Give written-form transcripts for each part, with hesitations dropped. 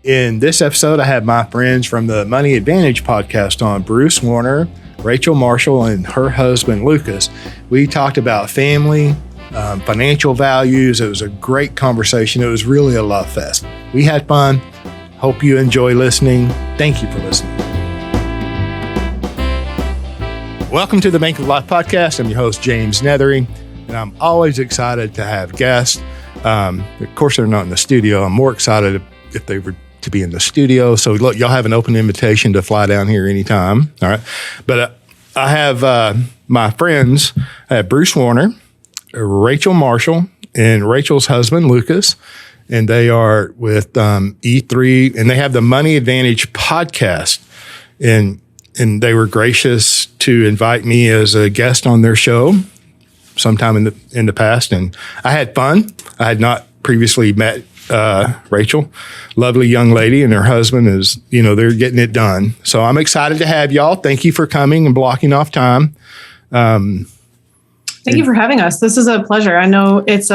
In this episode, I have my friends from the Money Advantage podcast on, Bruce Wehner, Rachel Marshall, and her husband, Lucas. We talked about family, financial values. It was a great conversation. It was really a love fest. We had fun. Hope you enjoy listening. Thank you for listening. Welcome to the Bank of Life podcast. I'm your host, James Neathery, and I'm always excited to have guests. Of course, they're not in the studio. I'm more excited if they were to be in the studio. So look, y'all have an open invitation to fly down here anytime. All right. But I have my friends, Bruce Wehner, Rachel Marshall, and Rachel's husband, Lucas. And they are with E3, and they have the Money Advantage podcast. And they were gracious to invite me as a guest on their show sometime in the past. And I had fun. I had not previously met Rachel, lovely young lady, and her husband is, they're getting it done. So I'm excited to have y'all. Thank you for coming and blocking off time. Thank you for having us. This is a pleasure. I know it's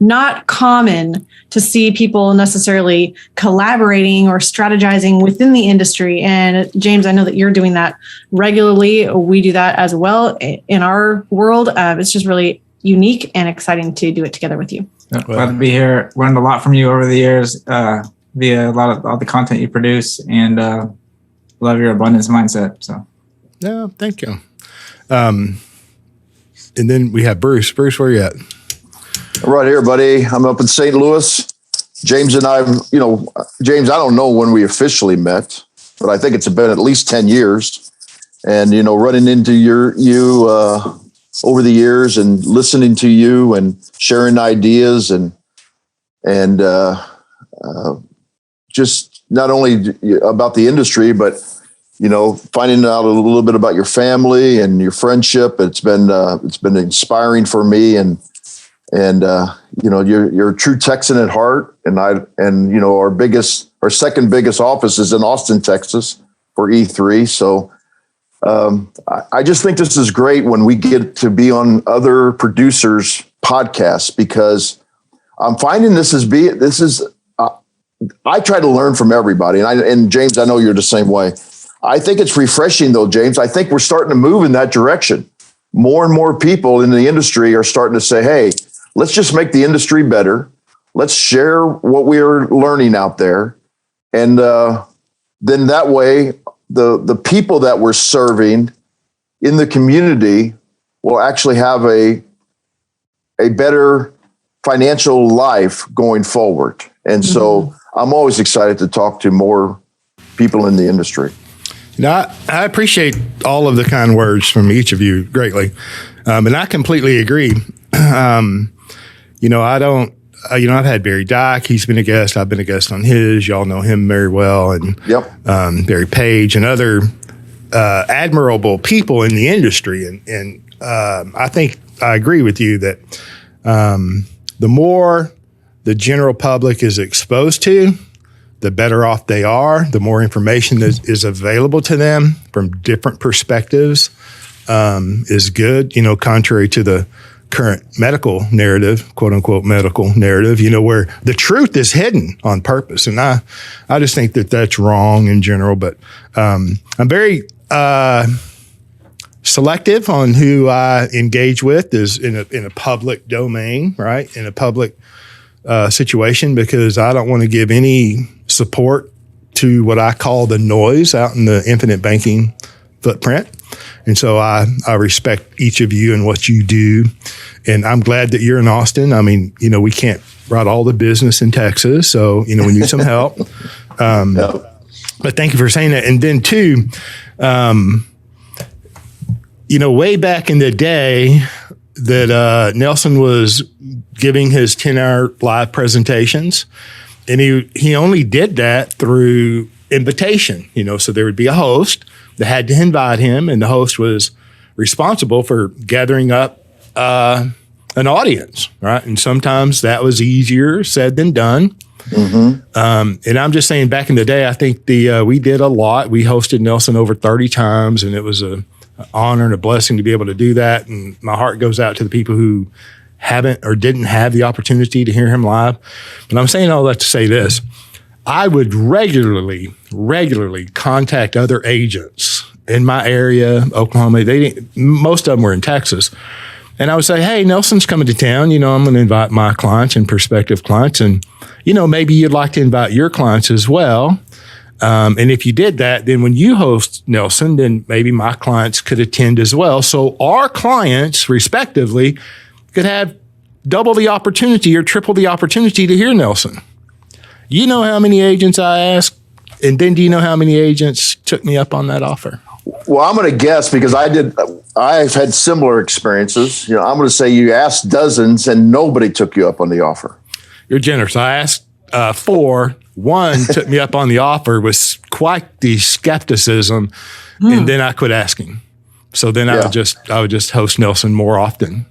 not common to see people necessarily collaborating or strategizing within the industry. And James, I know that you're doing that regularly. We do that as well in our world. It's just really unique and exciting to do it together with you. Glad to be here. Learned a lot from you over the years via a lot of all the content you produce, and love your abundance mindset. So, yeah, thank you. And then we have Bruce. Bruce, where are you at? Right here, buddy. I'm up in St. Louis. James and I, James, I don't know when we officially met, but I think it's been at least 10 years. And, running into you over the years and listening to you and sharing ideas and just not only about the industry, but finding out a little bit about your family and your friendship. It's been inspiring for me, and you're a true Texan at heart. And our second biggest office is in Austin, Texas for E3. So I just think this is great when we get to be on other producers' podcasts, because I'm finding I try to learn from everybody. And James, I know you're the same way. I think it's refreshing, though, James. I think we're starting to move in that direction. More and more people in the industry are starting to say, hey, let's just make the industry better. Let's share what we're learning out there. And then that way, the people that we're serving in the community will actually have a better financial life going forward. And so I'm always excited to talk to more people in the industry. I appreciate all of the kind words from each of you greatly. And I completely agree. I've had Barry Dyke. He's been a guest. I've been a guest on his. Y'all know him very well. And Barry Page and other admirable people in the industry. And I think I agree with you that the more the general public is exposed to, the better off they are, the more information that is available to them from different perspectives is good, contrary to the current medical narrative, quote unquote medical narrative, where the truth is hidden on purpose. And I just think that that's wrong in general, but I'm very selective on who I engage with is in a public domain, right? In a public situation, because I don't want to give any support to what I call the noise out in the infinite banking footprint. And so I respect each of you and what you do. And I'm glad that you're in Austin. I mean, we can't run all the business in Texas. So, we need some help. But thank you for saying that. And then too, way back in the day that Nelson was giving his 10-hour live presentations, and he only did that through invitation, so there would be a host that had to invite him, and the host was responsible for gathering up an audience, right? And sometimes that was easier said than done. And I'm just saying, back in the day, I think we did a lot. We hosted Nelson over 30 times, and it was an honor and a blessing to be able to do that. And my heart goes out to the people who haven't or didn't have the opportunity to hear him live. But I'm saying all that to say this. I would regularly contact other agents in my area, Oklahoma. Most of them were in Texas. And I would say, hey, Nelson's coming to town. I'm going to invite my clients and prospective clients. And, maybe you'd like to invite your clients as well. And if you did that, then when you host Nelson, then maybe my clients could attend as well. So our clients, respectively, could have double the opportunity or triple the opportunity to hear Nelson. You know how many agents I asked? And then do you know how many agents took me up on that offer? Well, I'm going to guess because I've had similar experiences. I'm going to say you asked dozens and nobody took you up on the offer. You're generous. I asked 4. One took me up on the offer with quite the skepticism, and then I quit asking. So then I would just host Nelson more often.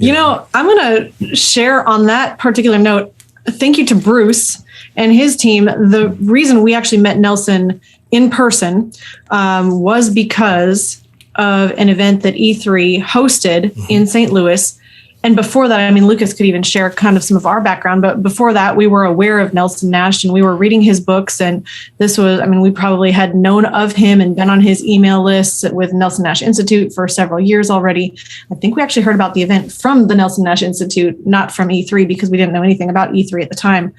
I'm going to share on that particular note. Thank you to Bruce and his team. The reason we actually met Nelson in person was because of an event that E3 hosted in St. Louis. And before that, Lucas could even share kind of some of our background, but before that, we were aware of Nelson Nash and we were reading his books. And this was, we probably had known of him and been on his email lists with Nelson Nash Institute for several years already. I think we actually heard about the event from the Nelson Nash Institute, not from E3, because we didn't know anything about E3 at the time.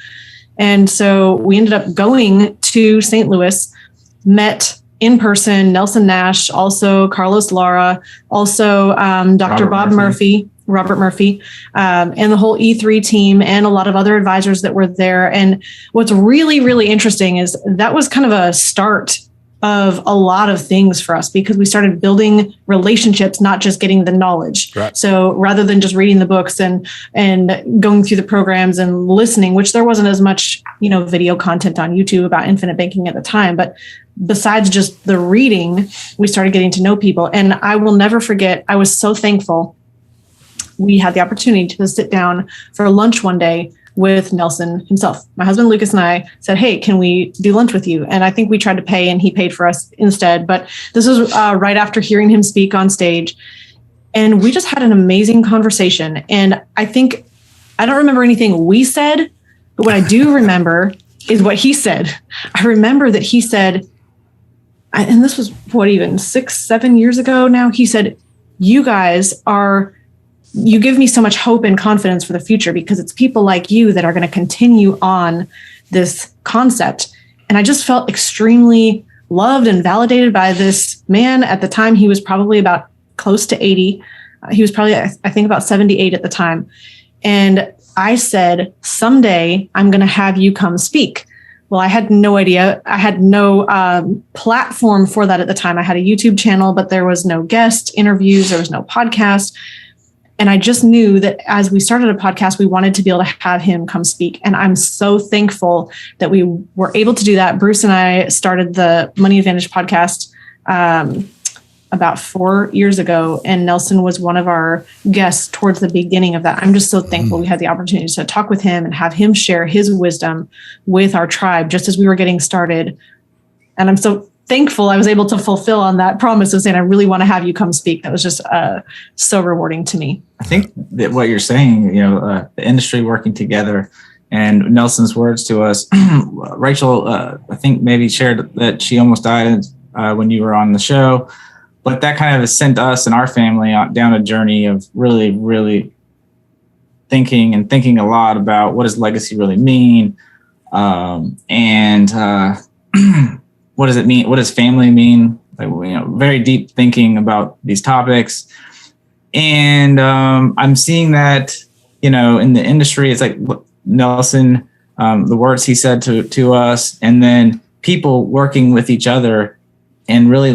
And so we ended up going to St. Louis, met in person Nelson Nash, also Carlos Lara, also Dr. Robert Murphy, and the whole E3 team and a lot of other advisors that were there. And what's really, really interesting is that was kind of a start of a lot of things for us because we started building relationships, not just getting the knowledge. Right. So rather than just reading the books and going through the programs and listening, which there wasn't as much, video content on YouTube about infinite banking at the time, but besides just the reading, we started getting to know people. And I will never forget, I was so thankful we had the opportunity to sit down for lunch one day with Nelson himself. My husband, Lucas, and I said, hey, can we do lunch with you? And I think we tried to pay and he paid for us instead. But this was right after hearing him speak on stage. And we just had an amazing conversation. And I don't remember anything we said, but what I do remember is what he said. I remember that he said, and this was 6-7 years ago now, he said, you give me so much hope and confidence for the future because it's people like you that are going to continue on this concept. And I just felt extremely loved and validated by this man. At the time, he was probably about close to 80. He was probably, I think, about 78 at the time. And I said, someday I'm going to have you come speak. Well, I had no idea. I had no platform for that at the time. I had a YouTube channel, but there was no guest interviews. There was no podcast. And I just knew that as we started a podcast, we wanted to be able to have him come speak. And I'm so thankful that we were able to do that. Bruce and I started the Money Advantage podcast about 4 years ago. And Nelson was one of our guests towards the beginning of that. I'm just so thankful we had the opportunity to talk with him and have him share his wisdom with our tribe just as we were getting started. And I'm so thankful I was able to fulfill on that promise of saying, I really want to have you come speak. That was just so rewarding to me. I think that what you're saying, the industry working together and Nelson's words to us, Rachel, I think maybe shared that she almost died when you were on the show, but that kind of has sent us and our family down a journey of really, really thinking a lot about what does legacy really mean? What does it mean? What does family mean? Very deep thinking about these topics. And I'm seeing that, in the industry, it's like Nelson, the words he said to us, and then people working with each other and really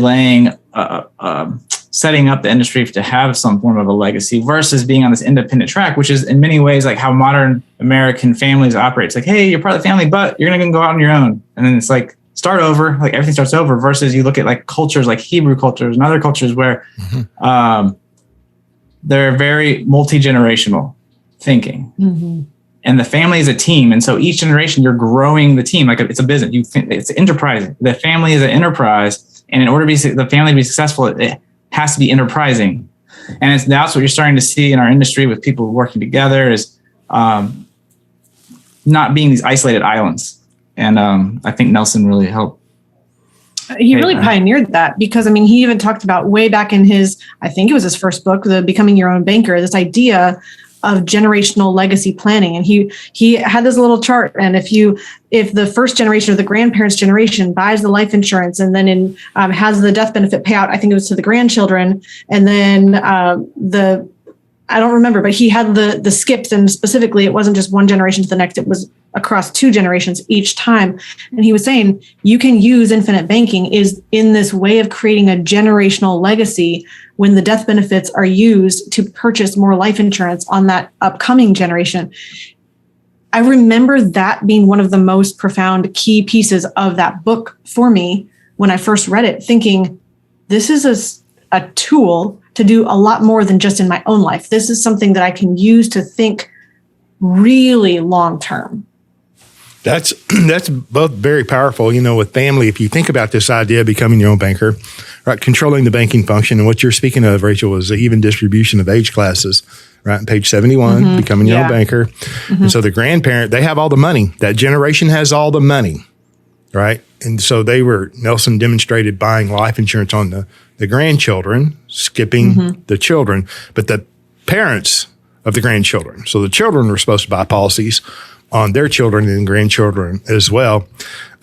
setting up the industry to have some form of a legacy versus being on this independent track, which is in many ways like how modern American families operate. It's like, hey, you're part of the family, but you're going to go out on your own. And then it's like, start over, like everything starts over versus you look at like cultures like Hebrew cultures and other cultures where they're very multi-generational thinking. Mm-hmm. And the family is a team. And so each generation you're growing the team. Like it's a business. It's enterprising. The family is an enterprise. And in order to be the family to be successful, it has to be enterprising. And that's what you're starting to see in our industry with people working together is not being these isolated islands. And I think Nelson really helped. He really pioneered that, because, I mean, he even talked about way back in his, I think it was his first book, The Becoming Your Own Banker, this idea of generational legacy planning. And he had this little chart. And if the first generation or the grandparents' generation buys the life insurance and then has the death benefit payout, I think it was to the grandchildren, and then I don't remember, but he had the skips, and specifically, it wasn't just one generation to the next, it was across 2 generations each time. And he was saying, you can use infinite banking is in this way of creating a generational legacy when the death benefits are used to purchase more life insurance on that upcoming generation. I remember that being one of the most profound key pieces of that book for me when I first read it, thinking, this is a tool to do a lot more than just in my own life. This is something that I can use to think really long term. That's both very powerful. With family, if you think about this idea of becoming your own banker, right, controlling the banking function, and what you're speaking of, Rachel, is the even distribution of age classes, right? On page 71, becoming your own banker. And so the grandparent, they have all the money. That generation has all the money, right? And so Nelson demonstrated buying life insurance on the grandchildren, skipping the children, but the parents of the grandchildren. So the children were supposed to buy policies on their children and grandchildren as well.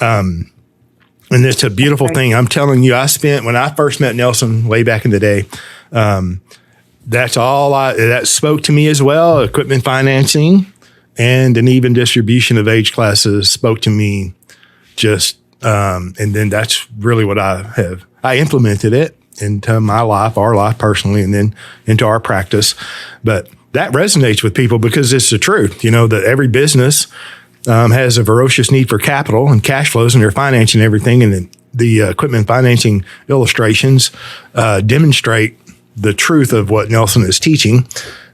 And it's a beautiful thing. I'm telling you, when I first met Nelson way back in the day, that spoke to me as well. Equipment financing and an even distribution of age classes spoke to me and then that's really what I implemented it into my life, our life personally, and then into our practice. But that resonates with people because it's the truth, that every business has a ferocious need for capital and cash flows, and they're financing everything. And the equipment financing illustrations demonstrate the truth of what Nelson is teaching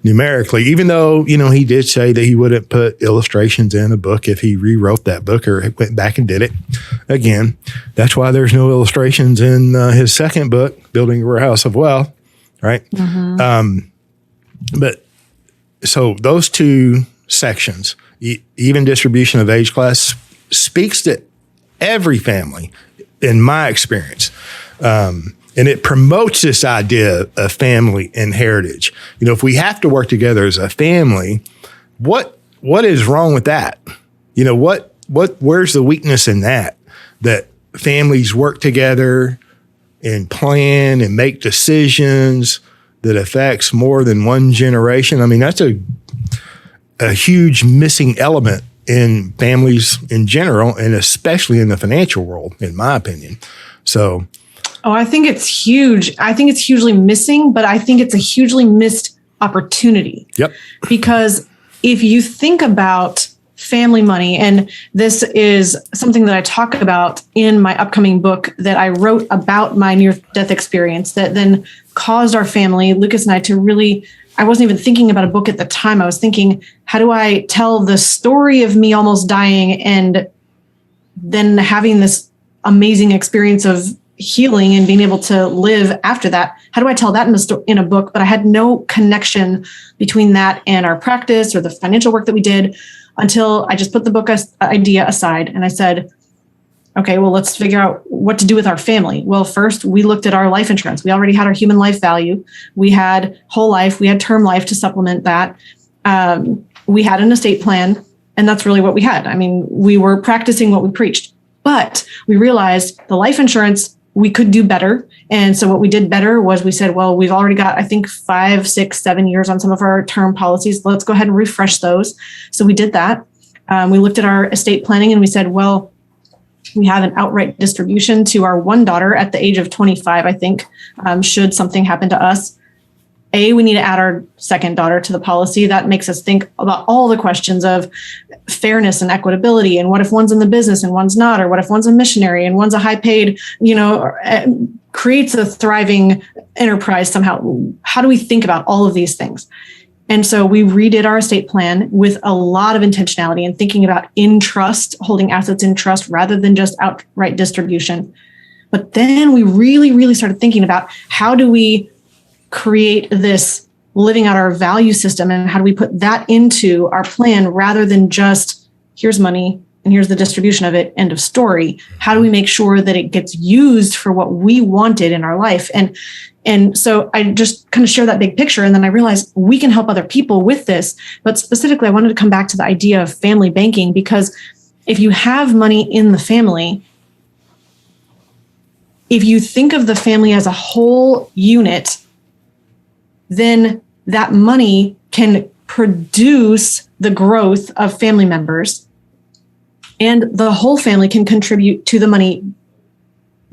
numerically, even though, he did say that he wouldn't put illustrations in a book if he rewrote that book or went back and did it again. That's why there's no illustrations in his second book, Building a House of Wealth, right? But so those 2 sections, even distribution of age class, speaks to every family, in my experience. And it promotes this idea of family and heritage. If we have to work together as a family, what is wrong with that? Where's the weakness in that families work together and plan and make decisions that affects more than one generation? I mean, that's a huge missing element in families in general, and especially in the financial world, in my opinion. So, I think it's huge. I think it's hugely missing, but I think it's a hugely missed opportunity. Yep. Because if you think about family money, and this is something that I talk about in my upcoming book that I wrote about my near-death experience that then caused our family, Lucas and I, to really, I wasn't even thinking about a book at the time. I was thinking, how do I tell the story of me almost dying and then having this amazing experience of healing and being able to live after that? How do I tell that in a book? But I had no connection between that and our practice or the financial work that we did until I just put the book idea aside. And I said, okay, well, let's figure out what to do with our family. Well, first we looked at our life insurance. We already had our human life value. We had whole life. We had term life to supplement that. We had an estate plan, and that's really what we had. I mean, we were practicing what we preached, but we realized the life insurance, we could do better. And so what we did better was we said, well, we've already got, I think, 5, 6, 7 years on some of our term policies. Let's go ahead and refresh those. So we did that. We looked at our estate planning and we said, well, we have an outright distribution to our one daughter at the age of 25, I think, should something happen to us. We need to add our second daughter to the policy. That makes us think about all the questions of fairness and equitability. And what if one's in the business and one's not? Or what if one's a missionary and one's a high paid, creates a thriving enterprise somehow? How do we think about all of these things? And so we redid our estate plan with a lot of intentionality and thinking about in trust, holding assets in trust rather than just outright distribution. But then we really, really started thinking about how do we create this living out our value system, and how do we put that into our plan rather than just here's money, and here's the distribution of it, end of story. How do we make sure that it gets used for what we wanted in our life? And so I just kind of share that big picture. And then I realized we can help other people with this. But specifically, I wanted to come back to the idea of family banking, because if you have money in the family, if you think of the family as a whole unit, then that money can produce the growth of family members, and the whole family can contribute to the money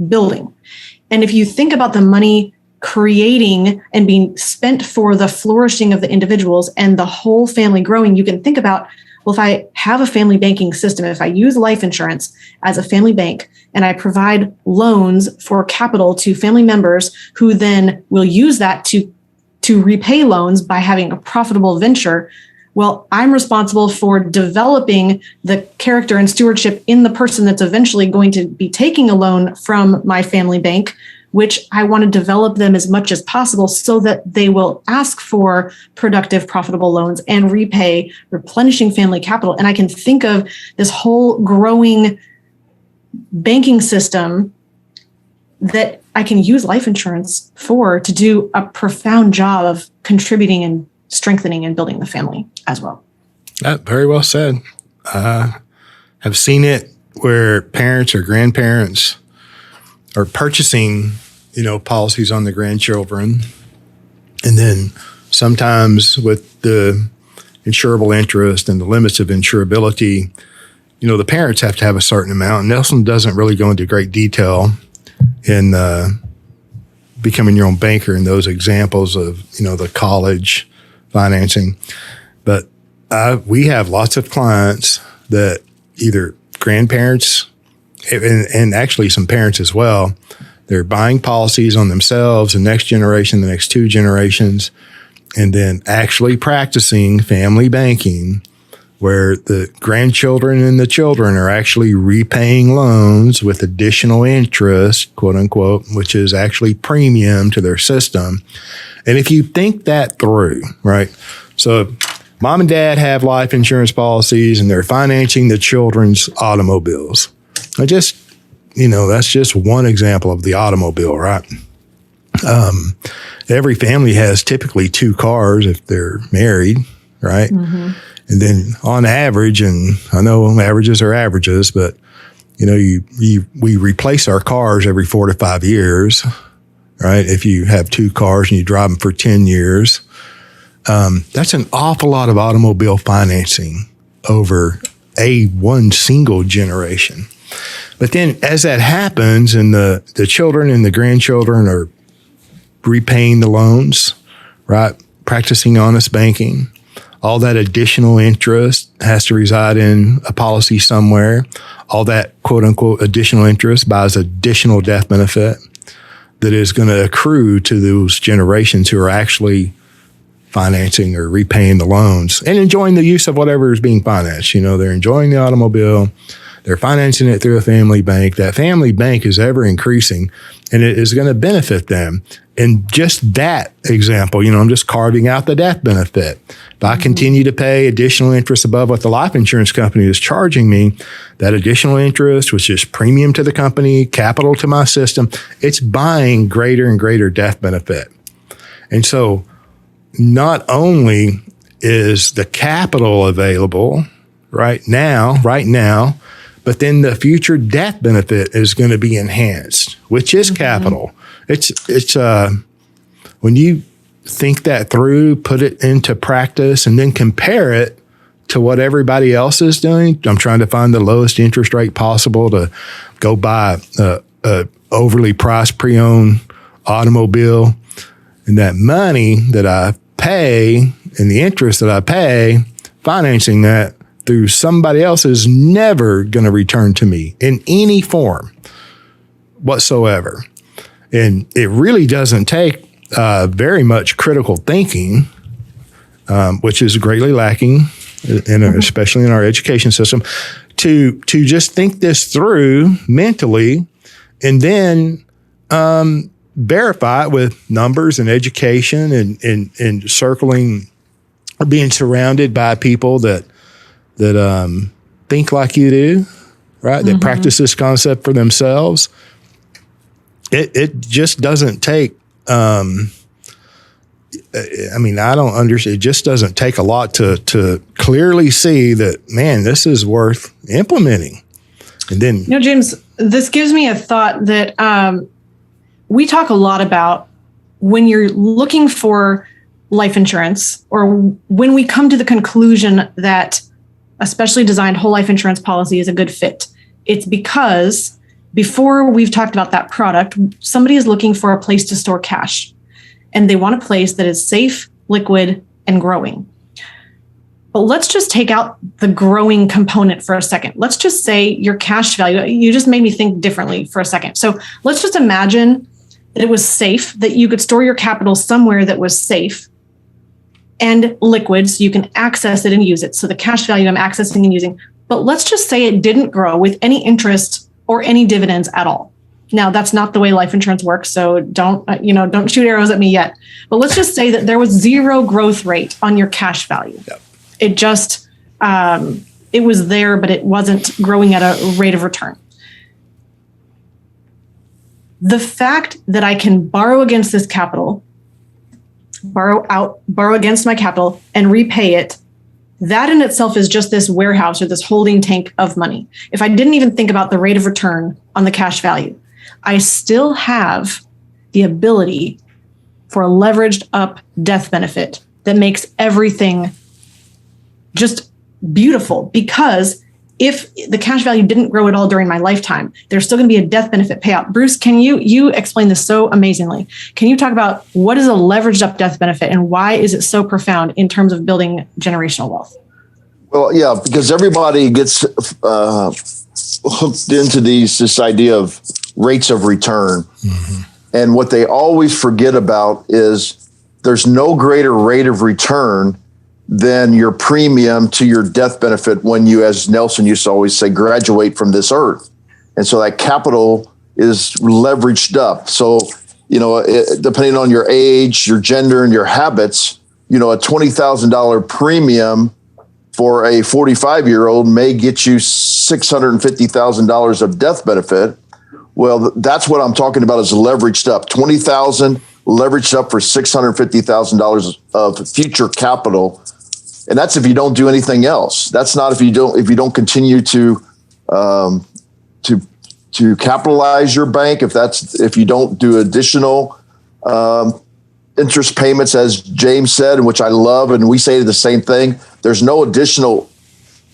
building. And if you think about the money creating and being spent for the flourishing of the individuals and the whole family growing, you can think about, well, if I have a family banking system, if I use life insurance as a family bank and I provide loans for capital to family members who then will use that to repay loans by having a profitable venture, well, I'm responsible for developing the character and stewardship in the person that's eventually going to be taking a loan from my family bank, which I want to develop them as much as possible so that they will ask for productive, profitable loans and repay, replenishing family capital. And I can think of this whole growing banking system that I can use life insurance for to do a profound job of contributing and strengthening and building the family as well. Very well said. I've seen it where parents or grandparents are purchasing, policies on the grandchildren. And then sometimes with the insurable interest and the limits of insurability, the parents have to have a certain amount. Nelson doesn't really go into great detail in becoming your own banker in those examples of, the college financing. But we have lots of clients that either grandparents and actually some parents as well, they're buying policies on themselves, the next generation, the next two generations, and then actually practicing family banking where the grandchildren and the children are actually repaying loans with additional interest, quote unquote, which is actually premium to their system. And if you think that through, right? So mom and dad have life insurance policies and they're financing the children's automobiles. That's just one example of the automobile, right? Every family has typically two cars if they're married, right? Mm-hmm. And then on average, and I know averages are averages, but we replace our cars every 4 to 5 years, right? If you have two cars and you drive them for 10 years, that's an awful lot of automobile financing over one single generation. But then as that happens and the children and the grandchildren are repaying the loans, right? Practicing honest banking, all that additional interest has to reside in a policy somewhere. All that quote unquote additional interest buys additional death benefit that is going to accrue to those generations who are actually financing or repaying the loans and enjoying the use of whatever is being financed. They're enjoying the automobile. They're financing it through a family bank. That family bank is ever increasing and it is going to benefit them. And just that example, I'm just carving out the death benefit. If I continue to pay additional interest above what the life insurance company is charging me, that additional interest, which is premium to the company, capital to my system, it's buying greater and greater death benefit. And so not only is the capital available right now, but then the future death benefit is going to be enhanced, which is capital. It's when you think that through, put it into practice, and then compare it to what everybody else is doing. I'm trying to find the lowest interest rate possible to go buy a overly priced pre-owned automobile, and that money that I pay and the interest that I pay financing that through somebody else is never going to return to me in any form whatsoever. And it really doesn't take very much critical thinking, which is greatly lacking, especially in our education system, to just think this through mentally and then verify it with numbers and education and circling or being surrounded by people that think like you do, right? That practice this concept for themselves. It just doesn't take, I don't understand. It just doesn't take a lot to clearly see that, man, this is worth implementing. And then, James, this gives me a thought that we talk a lot about when you're looking for life insurance, or when we come to the conclusion that a specially designed whole life insurance policy is a good fit. It's because before we've talked about that product, somebody is looking for a place to store cash, and they want a place that is safe, liquid, and growing. But let's just take out the growing component for a second. Let's just say your cash value. You just made me think differently for a second. So let's just imagine that it was safe, that you could store your capital somewhere that was safe and liquid, so you can access it and use it. So the cash value I'm accessing and using. But let's just say it didn't grow with any interest or any dividends at all. Now, that's not the way life insurance works, so don't shoot arrows at me yet. But let's just say that there was zero growth rate on your cash value. Yep. It just, it was there, but it wasn't growing at a rate of return. The fact that I can borrow against this capital, borrow against my capital and repay it, that in itself is just this warehouse or this holding tank of money. If I didn't even think about the rate of return on the cash value, I still have the ability for a leveraged up death benefit that makes everything just beautiful. Because if the cash value didn't grow at all during my lifetime, there's still going to be a death benefit payout. Bruce, can you explain this so amazingly? Can you talk about what is a leveraged up death benefit and why is it so profound in terms of building generational wealth? Well, yeah, because everybody gets hooked into this idea of rates of return. Mm-hmm. And what they always forget about is there's no greater rate of return than your premium to your death benefit when you, as Nelson used to always say, graduate from this earth. And so that capital is leveraged up. So, depending on your age, your gender, and your habits, a $20,000 premium for a 45-year-old may get you $650,000 of death benefit. Well, that's what I'm talking about is leveraged up. $20,000 leveraged up for $650,000 of future capital. And that's if you don't do anything else. That's not if you don't continue to capitalize your bank. If you don't do additional interest payments, as James said, which I love, and we say the same thing. There's no additional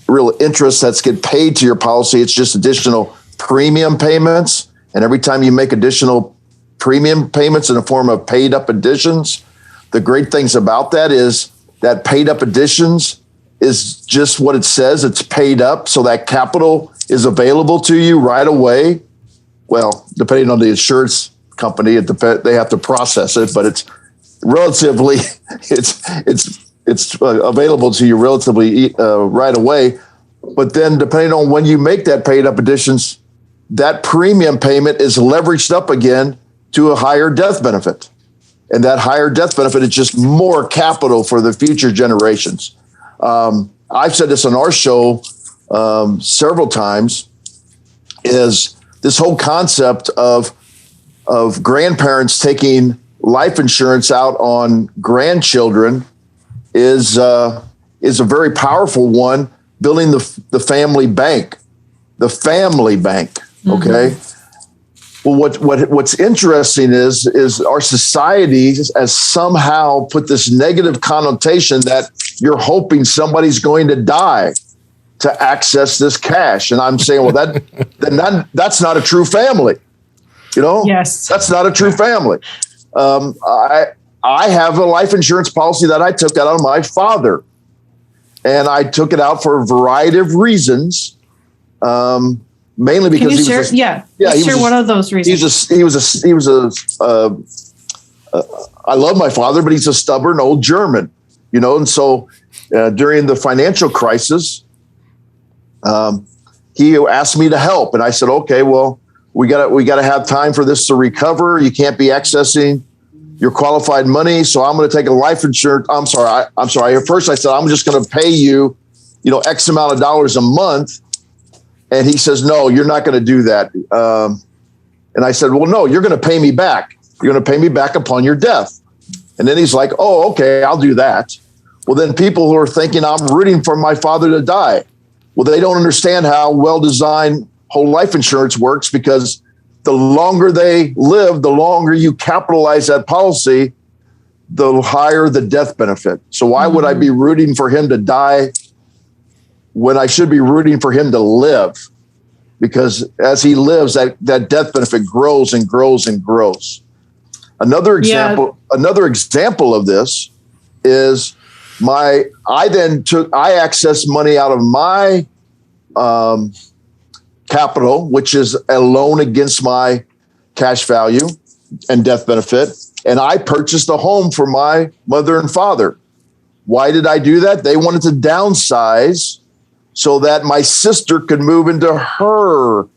real interest that's get paid to your policy. It's just additional premium payments. And every time you make additional premium payments in the form of paid up additions, the great things about that is that paid up additions is just what it says. It's paid up. So that capital is available to you right away. Well, depending on the insurance company, they have to process it, but it's relatively, it's available to you relatively right away. But then depending on when you make that paid up additions, that premium payment is leveraged up again to a higher death benefit. And that higher death benefit is just more capital for the future generations. I've said this on our show several times, is this whole concept of grandparents taking life insurance out on grandchildren is a very powerful one, building the family bank, okay? Mm-hmm. Well, what's interesting is our society has somehow put this negative connotation that you're hoping somebody's going to die to access this cash. And I'm saying, well, that's not a true family. Yes, that's not a true family. I have a life insurance policy that I took out on my father, and I took it out for a variety of reasons. Mainly because he was one of those reasons. I love my father, but he's a stubborn old German, and so during the financial crisis, he asked me to help, and I said, okay, well, we got to have time for this to recover. You can't be accessing your qualified money, so I'm going to take a life insurance. I'm sorry. At first, I said I'm just going to pay you X amount of dollars a month. And he says, no, you're not going to do that. And I said, well, no, you're going to pay me back. You're going to pay me back upon your death. And then he's like, oh, okay, I'll do that. Well, then people who are thinking I'm rooting for my father to die. Well, they don't understand how well-designed whole life insurance works, because the longer they live, the longer you capitalize that policy, the higher the death benefit. So why would I be rooting for him to die when I should be rooting for him to live? Because as he lives, that death benefit grows and grows and grows. Another example of this is I accessed money out of my capital, which is a loan against my cash value and death benefit. And I purchased a home for my mother and father. Why did I do that? They wanted to downsize so that my sister could move into her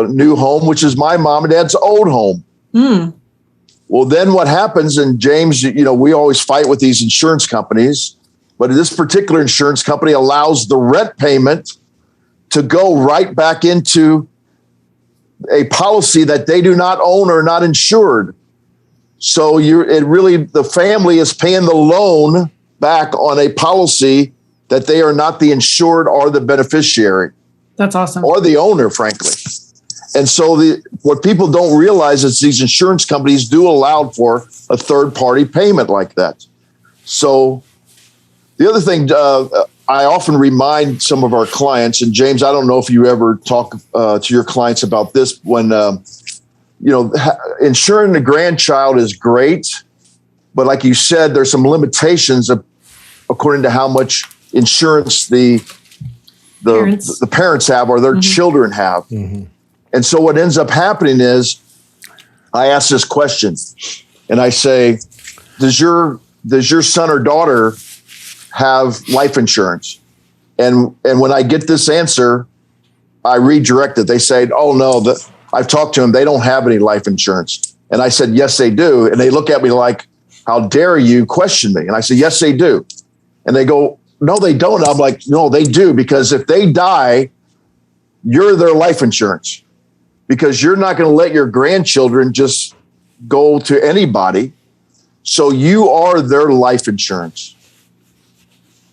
new home, which is my mom and dad's old home. Well, then what happens, and James, we always fight with these insurance companies, but this particular insurance company allows the rent payment to go right back into a policy that they do not own or not insured. So the family is paying the loan back on a policy that they are not the insured or the beneficiary. That's awesome. Or the owner, frankly. And so what people don't realize is these insurance companies do allow for a third-party payment like that. So the other thing I often remind some of our clients, and James, I don't know if you ever talk to your clients about this, when insuring the grandchild is great, but like you said, there's some limitations according to how much insurance the parents have or their children have. And so what ends up happening is I ask this question and I say, does your son or daughter have life insurance? And when I get this answer, I redirect it. They say, oh no, I've talked to them. They don't have any life insurance. And I said, yes, they do. And they look at me like, how dare you question me? And I said, yes, they do. And they go, no, they don't. I'm like, no, they do. Because if they die, you're their life insurance, because you're not going to let your grandchildren just go to anybody. So you are their life insurance.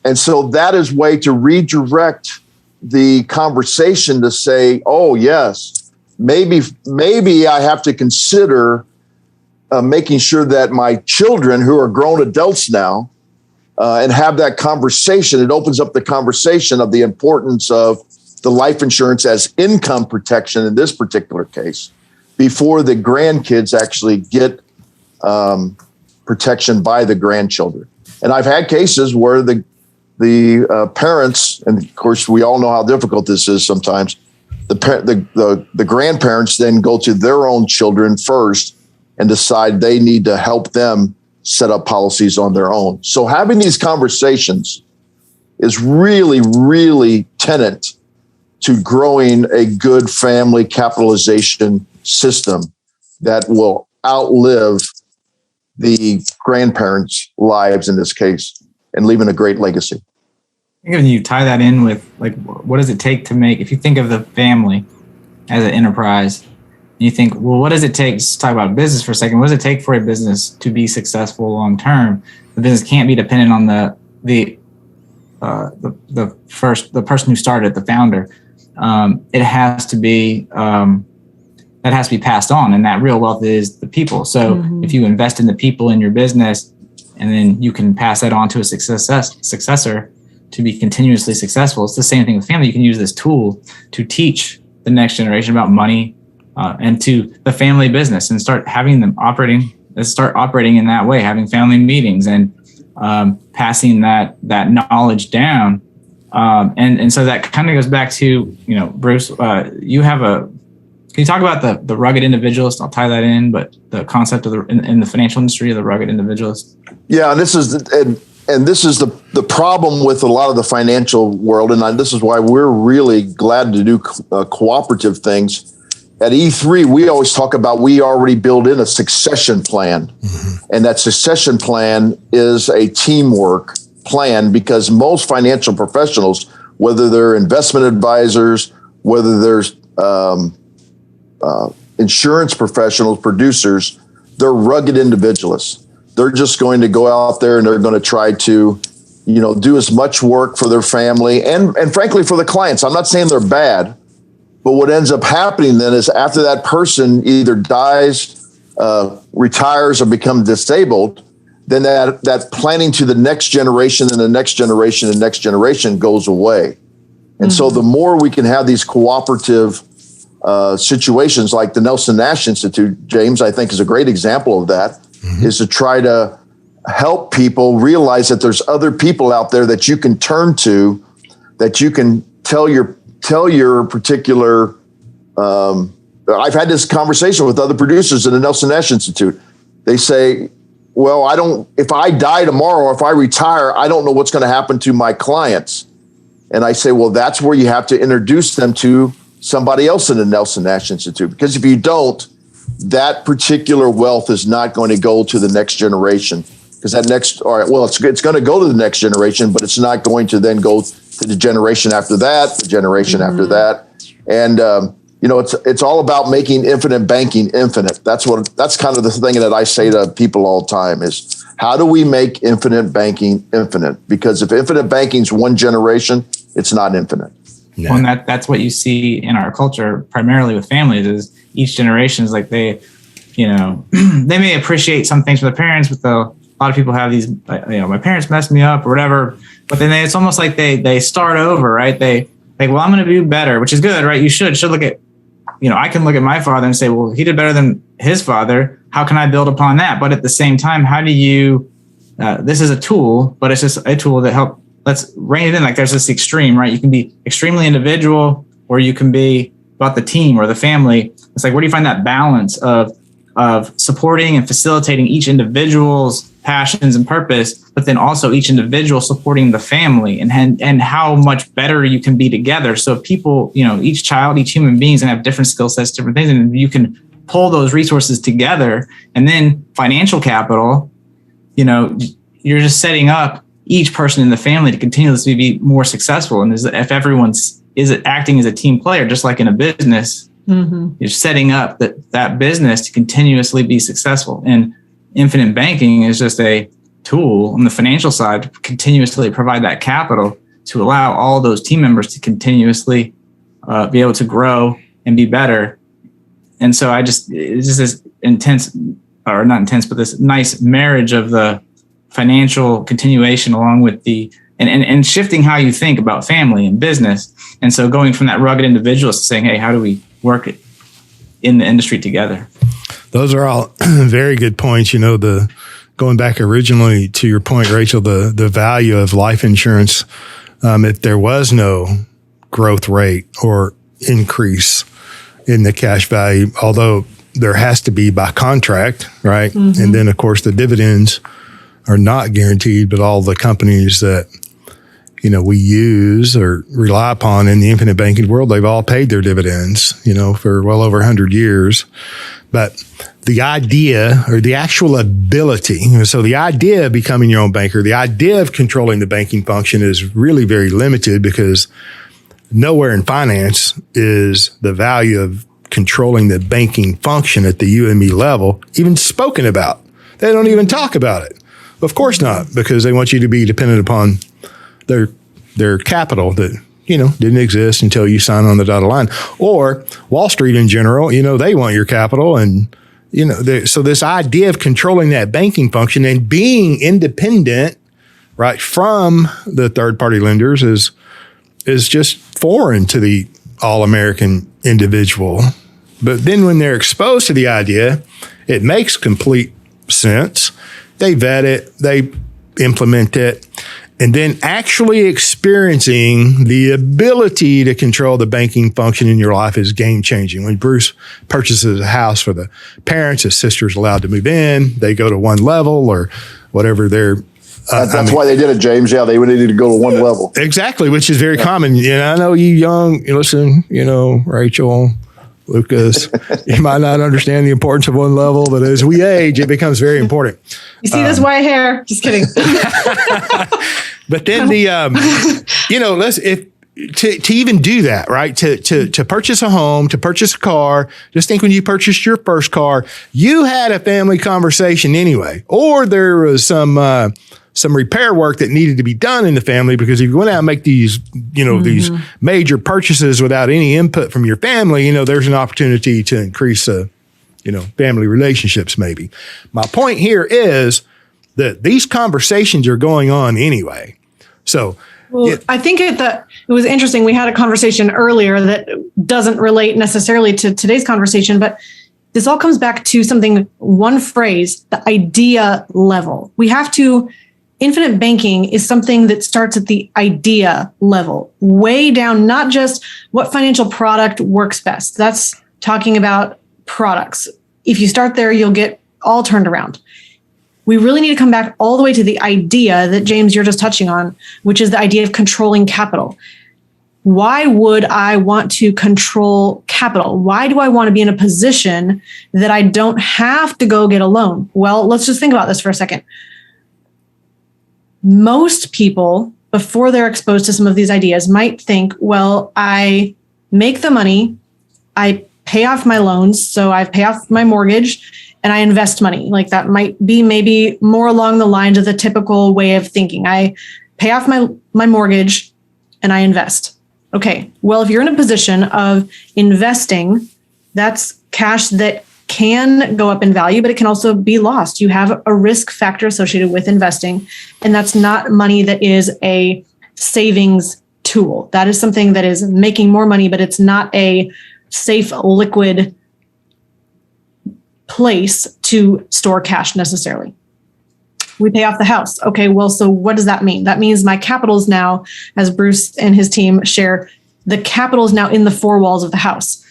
And so that is a way to redirect the conversation to say, oh, yes, maybe I have to consider making sure that my children, who are grown adults now, and have that conversation. It opens up the conversation of the importance of the life insurance as income protection in this particular case, before the grandkids actually get protection by the grandchildren. And I've had cases where the parents, and of course we all know how difficult this is sometimes, the grandparents then go to their own children first and decide they need to help them set up policies on their own. So having these conversations is really, really tenet to growing a good family capitalization system that will outlive the grandparents' lives in this case and leaving a great legacy. I think when you tie that in with, like, what does it take to make, if you think of the family as an enterprise, and you think, well, what does it take? Let's talk about business for a second. What does it take for a business to be successful long term? The business can't be dependent on the person who started, the founder. It has to be that has to be passed on, and that real wealth is the people. So if you invest in the people in your business, and then you can pass that on to a successor to be continuously successful. It's the same thing with family. You can use this tool to teach the next generation about money and to the family business, and start having them operating in that way, having family meetings and passing that knowledge down. And so that kind of goes back to, Bruce, you have can you talk about the rugged individualist? I'll tie that in, but the concept of in the financial industry of the rugged individualist. Yeah, and this is the problem with a lot of the financial world, and this is why we're really glad to do cooperative things. At E3, we always talk about we already build in a succession plan, and that succession plan is a teamwork plan, because most financial professionals, whether they're investment advisors, whether there's insurance professionals, producers, they're rugged individualists. They're just going to go out there and they're going to try to, do as much work for their family and frankly for the clients. I'm not saying they're bad, but what ends up happening then is after that person either dies, retires, or becomes disabled, then that planning to the next generation and the next generation and next generation goes away. And so the more we can have these cooperative situations like the Nelson Nash Institute, James, I think is a great example of that, is to try to help people realize that there's other people out there that you can turn to, that you can tell your particular, I've had this conversation with other producers in the Nelson Nash Institute. They say, well, if I die tomorrow or if I retire, I don't know what's going to happen to my clients. And I say, well, that's where you have to introduce them to somebody else in the Nelson Nash Institute. Because if you don't, that particular wealth is not going to go to the next generation. Because it's going to go to the next generation, but it's not going to then go to the generation after that, the generation after that. And, it's all about making infinite banking infinite. That's kind of the thing that I say to people all the time is, how do we make infinite banking infinite? Because if infinite banking is one generation, it's not infinite. Yeah. Well, and that's what you see in our culture, primarily with families, is each generation is like they may appreciate some things from their parents, but a lot of people have these, my parents messed me up or whatever, but then it's almost like they start over, right? They like, well, I'm going to do better, which is good, right? You should look at, I can look at my father and say, well, he did better than his father. How can I build upon that? But at the same time, how do you, this is a tool, but it's just a tool that let's rein it in. Like there's this extreme, right? You can be extremely individual, or you can be about the team or the family. It's like, where do you find that balance of supporting and facilitating each individual's passions and purpose, but then also each individual supporting the family and how much better you can be together. So people, each child, each human being is going to have different skill sets, different things, and you can pull those resources together. And then financial capital, you're just setting up each person in the family to continuously be more successful. And if everyone's acting as a team player, just like in a business, you're setting up that business to continuously be successful. And infinite banking is just a tool on the financial side to continuously provide that capital to allow all those team members to continuously be able to grow and be better. And so it's just this intense, or not intense, but this nice marriage of the financial continuation along with and shifting how you think about family and business. And so going from that rugged individualist to saying, hey, how do we work in the industry together? Those are all very good points. Going back originally to your point, Rachel, the value of life insurance, if there was no growth rate or increase in the cash value, although there has to be by contract, right? Mm-hmm. And then, of course, the dividends are not guaranteed, but all the companies that, we use or rely upon in the infinite banking world, they've all paid their dividends, for well over 100 years. But the idea or the actual ability, so the idea of becoming your own banker, the idea of controlling the banking function is really very limited, because nowhere in finance is the value of controlling the banking function at the UME level even spoken about. They don't even talk about it. Of course not, because they want you to be dependent upon their capital that, didn't exist until you sign on the dotted line. Or Wall Street in general, they want your capital. And, so this idea of controlling that banking function and being independent, right, from the third-party lenders is just foreign to the all-American individual. But then when they're exposed to the idea, it makes complete sense. They vet it, they implement it, and then actually experiencing the ability to control the banking function in your life is game-changing. When Bruce purchases a house for the parents, his sister's allowed to move in, they go to one level or whatever their... That's why they did it, James. Yeah, they needed to go to one level. Exactly, which is very common. I know you young, listen, Rachel, Lucas, you might not understand the importance of one level, but as we age, it becomes very important. You see this white hair? Just kidding. But then to even do that, right? To purchase a home, to purchase a car, just think when you purchased your first car, you had a family conversation anyway, or there was some repair work that needed to be done in the family, because if you went out and make these, these major purchases without any input from your family, there's an opportunity to increase, family relationships maybe. My point here is that these conversations are going on anyway. So, I think it was interesting. We had a conversation earlier that doesn't relate necessarily to today's conversation, but this all comes back to one phrase, the idea level. Infinite banking is something that starts at the idea level, way down, not just what financial product works best. That's talking about products. If you start there, you'll get all turned around. We really need to come back all the way to the idea that, James, you're just touching on, which is the idea of controlling capital. Why would I want to control capital? Why do I want to be in a position that I don't have to go get a loan? Well, let's just think about this for a second. Most people, before they're exposed to some of these ideas, might think, well, I make the money, I pay off my loans, so I pay off my mortgage, and I invest money. Like that might be maybe more along the lines of the typical way of thinking. I pay off my mortgage and I invest. Okay, well, if you're in a position of investing, that's cash that can go up in value, but it can also be lost. You have a risk factor associated with investing, and that's not money that is a savings tool. That is something that is making more money, but it's not a safe, liquid place to store cash necessarily. We pay off the house. Okay, well, so what does that mean? That means my capital is now, as Bruce and his team share, the capital is now in the four walls of the house.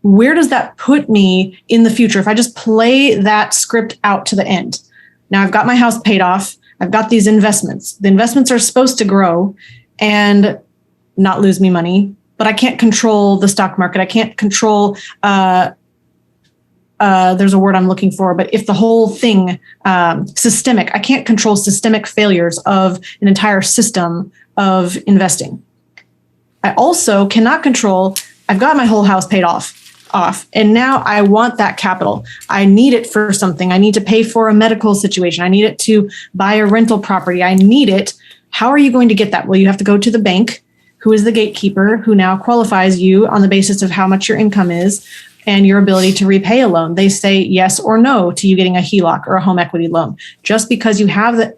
Where does that put me in the future if I just play that script out to the end? Now I've got my house paid off. I've got these investments. The investments are supposed to grow and not lose me money, but I can't control the stock market. I can't control there's a word I'm looking for, but if the whole thing, systemic, I can't control systemic failures of an entire system of investing. I also cannot control, I've got my whole house paid off, and now I want that capital. I need it for something. I need to pay for a medical situation. I need it to buy a rental property. I need it. How are you going to get that? Well, you have to go to the bank, who is the gatekeeper, who now qualifies you on the basis of how much your income is and your ability to repay a loan. They say yes or no to you getting a HELOC or a home equity loan. Just because you have the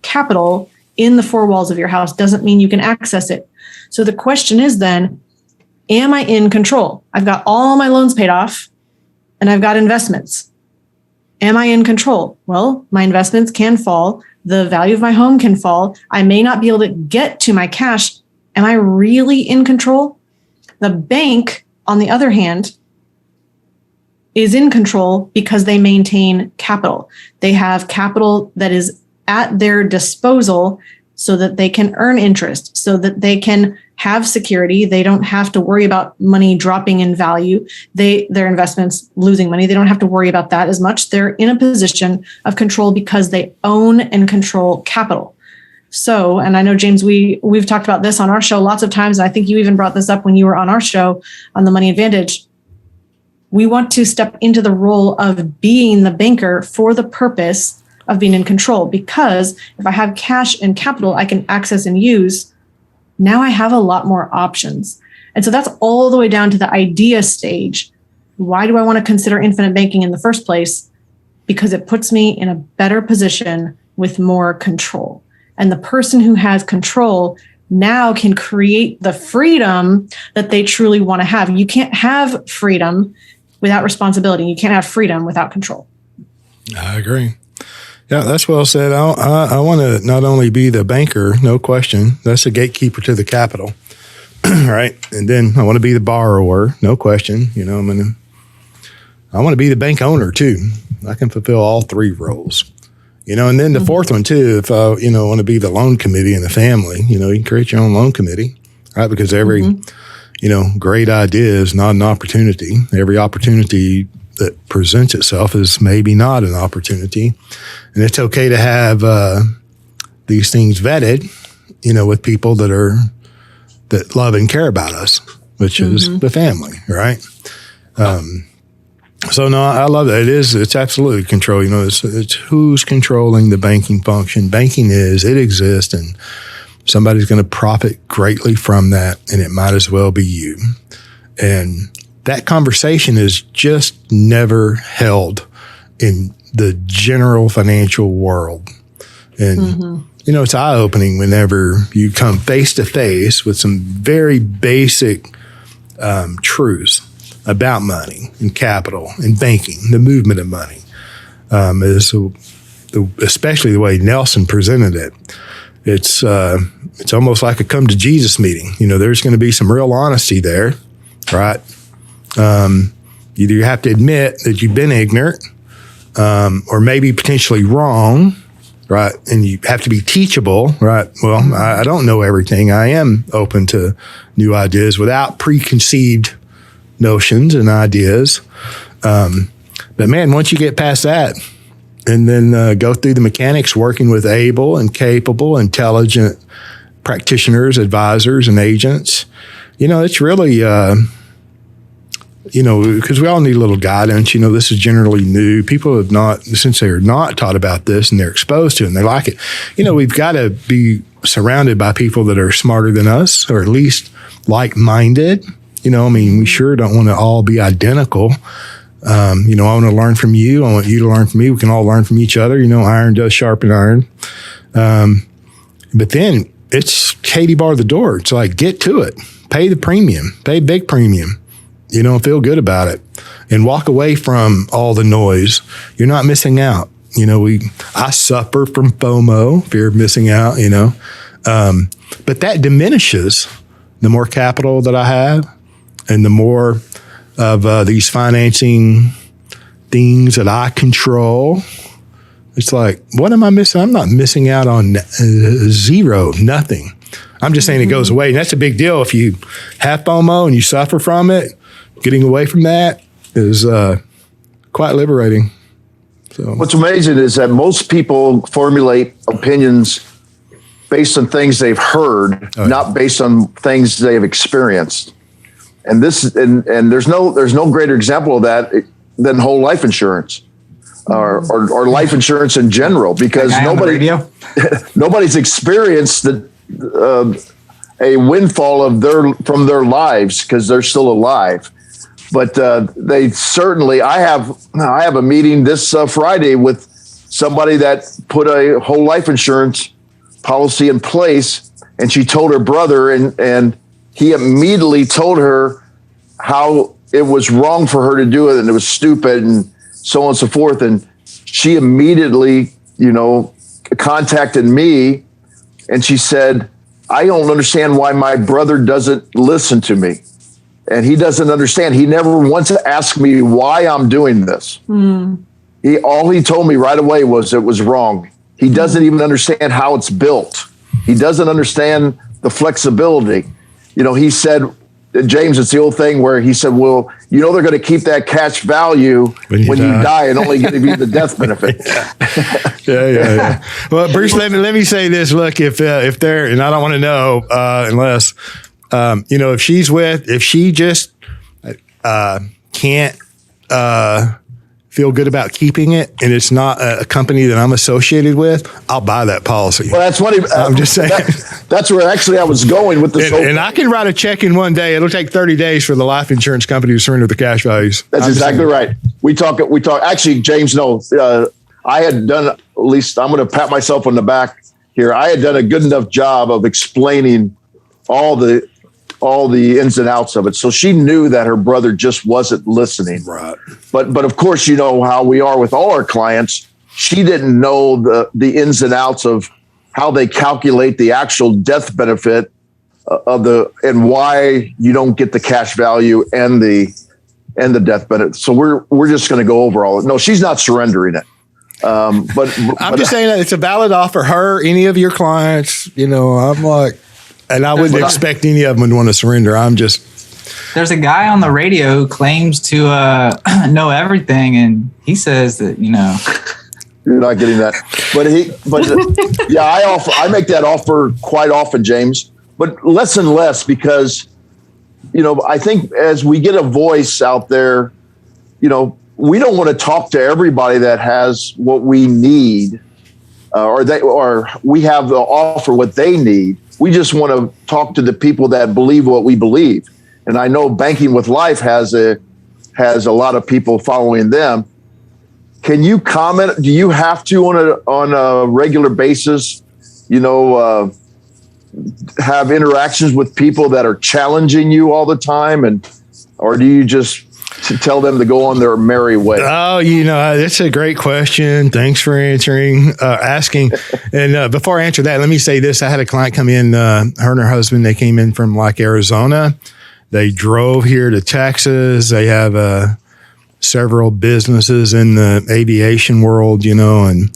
capital in the four walls of your house doesn't mean you can access it. So the question is then, am I in control? I've got all my loans paid off and I've got investments. Am I in control? Well, my investments can fall. The value of my home can fall. I may not be able to get to my cash. Am I really in control? The bank, on the other hand, is in control because they maintain capital. They have capital that is at their disposal so that they can earn interest, so that they can have security. They don't have to worry about money dropping in value. Their investments losing money. They don't have to worry about that as much. They're in a position of control because they own and control capital. So, and I know, James, we've talked about this on our show lots of times. And I think you even brought this up when you were on our show on the Money Advantage. We want to step into the role of being the banker for the purpose of being in control, because if I have cash and capital I can access and use, now I have a lot more options. And so that's all the way down to the idea stage. Why do I want to consider infinite banking in the first place? Because it puts me in a better position with more control. And the person who has control now can create the freedom that they truly want to have. You can't have freedom without responsibility. You can't have freedom without control. I agree. Yeah, that's well said. I want to not only be the banker, no question. That's the gatekeeper to the capital, right? And then I want to be the borrower, no question. I want to be the bank owner too. I can fulfill all three roles. And then the fourth one too, if I, want to be the loan committee in the family, you can create your own loan committee, right? Because every, great idea is not an opportunity. Every opportunity that presents itself is maybe not an opportunity. And it's okay to have the these things vetted, with people that love and care about us, which is the family, right? So no, I love that. It's absolutely control. It's who's controlling the banking function. Banking it exists, and somebody's going to profit greatly from that, and it might as well be you. And that conversation is just never held in the general financial world. And, it's eye-opening whenever you come face to face with some very basic truths about money and capital and banking, the movement of money, especially the way Nelson presented it. It's almost like a come to Jesus meeting. There's going to be some real honesty there, right? Either you have to admit that you've been ignorant, or maybe potentially wrong, right? And you have to be teachable, right? Well, I don't know everything. I am open to new ideas without preconceived notions and ideas. But man, once you get past that and then go through the mechanics working with able and capable, intelligent practitioners, advisors, and agents, it's really, because we all need a little guidance. This is generally new. People have not, since they're not taught about this and they're exposed to it and they like it, we've got to be surrounded by people that are smarter than us, or at least like-minded. We sure don't want to all be identical. I want to learn from you. I want you to learn from me. We can all learn from each other. Iron does sharpen iron. But then it's Katie bar the door. It's like, get to it. Pay the premium. Pay big premium. Feel good about it. And walk away from all the noise. You're not missing out. I suffer from FOMO, fear of missing out, but that diminishes the more capital that I have and the more of these financing things that I control. It's like, what am I missing? I'm not missing out on zero, nothing. I'm just saying it goes away. And that's a big deal. If you have FOMO and you suffer from it, getting away from that is quite liberating. So what's amazing is that most people formulate opinions based on things they've heard, not based on things they've experienced. And there's no greater example of that than whole life insurance or life insurance in general, because nobody's experienced a windfall from their lives because they're still alive. But they certainly, I have a meeting this Friday with somebody that put a whole life insurance policy in place, and she told her brother, and he immediately told her how it was wrong for her to do it and it was stupid and so on and so forth. And she immediately, contacted me, and she said, I don't understand why my brother doesn't listen to me. And he doesn't understand. He never once asked me why I'm doing this. All he told me right away was it was wrong. He doesn't even understand how it's built. He doesn't understand the flexibility. He said, James, it's the old thing where he said, well, they're going to keep that cash value when you die and only give you the death benefit. Yeah. Well, Bruce, let me say this. Look, if they're, and I don't want to know unless, if she just can't feel good about keeping it, and it's not a company that I'm associated with, I'll buy that policy. Well, that's what I'm just saying. That's where actually I was going with this. And I can write a check in one day. It'll take 30 days for the life insurance company to surrender the cash values. That's exactly right. We talk. Actually, James, no, I had done, at least I'm going to pat myself on the back here. I had done a good enough job of explaining all the ins and outs of it. So she knew that her brother just wasn't listening. Right. But of course, how we are with all our clients. She didn't know the ins and outs of how they calculate the actual death benefit and why you don't get the cash value and the death benefit. So we're just going to go over all. No, she's not surrendering it. But I'm just saying that it's a valid offer. Her, any of your clients, I'm like, and I wouldn't expect any of them to want to surrender. There's a guy on the radio who claims to know everything, and he says that, You're not getting that. Yeah, I make that offer quite often, James, but less and less because, I think as we get a voice out there, we don't want to talk to everybody that has what we need, or we have to offer what they need. We just want to talk to the people that believe what we believe. And I know Banking with Life has a lot of people following them. Can you comment? Do you have to on a regular basis, have interactions with people that are challenging you all the time, or do you just tell them to go on their merry way? Oh, that's a great question. Thanks for asking. And before I answer that, let me say this. I had a client come in, her and her husband, they came in from Arizona. They drove here to Texas. They have several businesses in the aviation world, and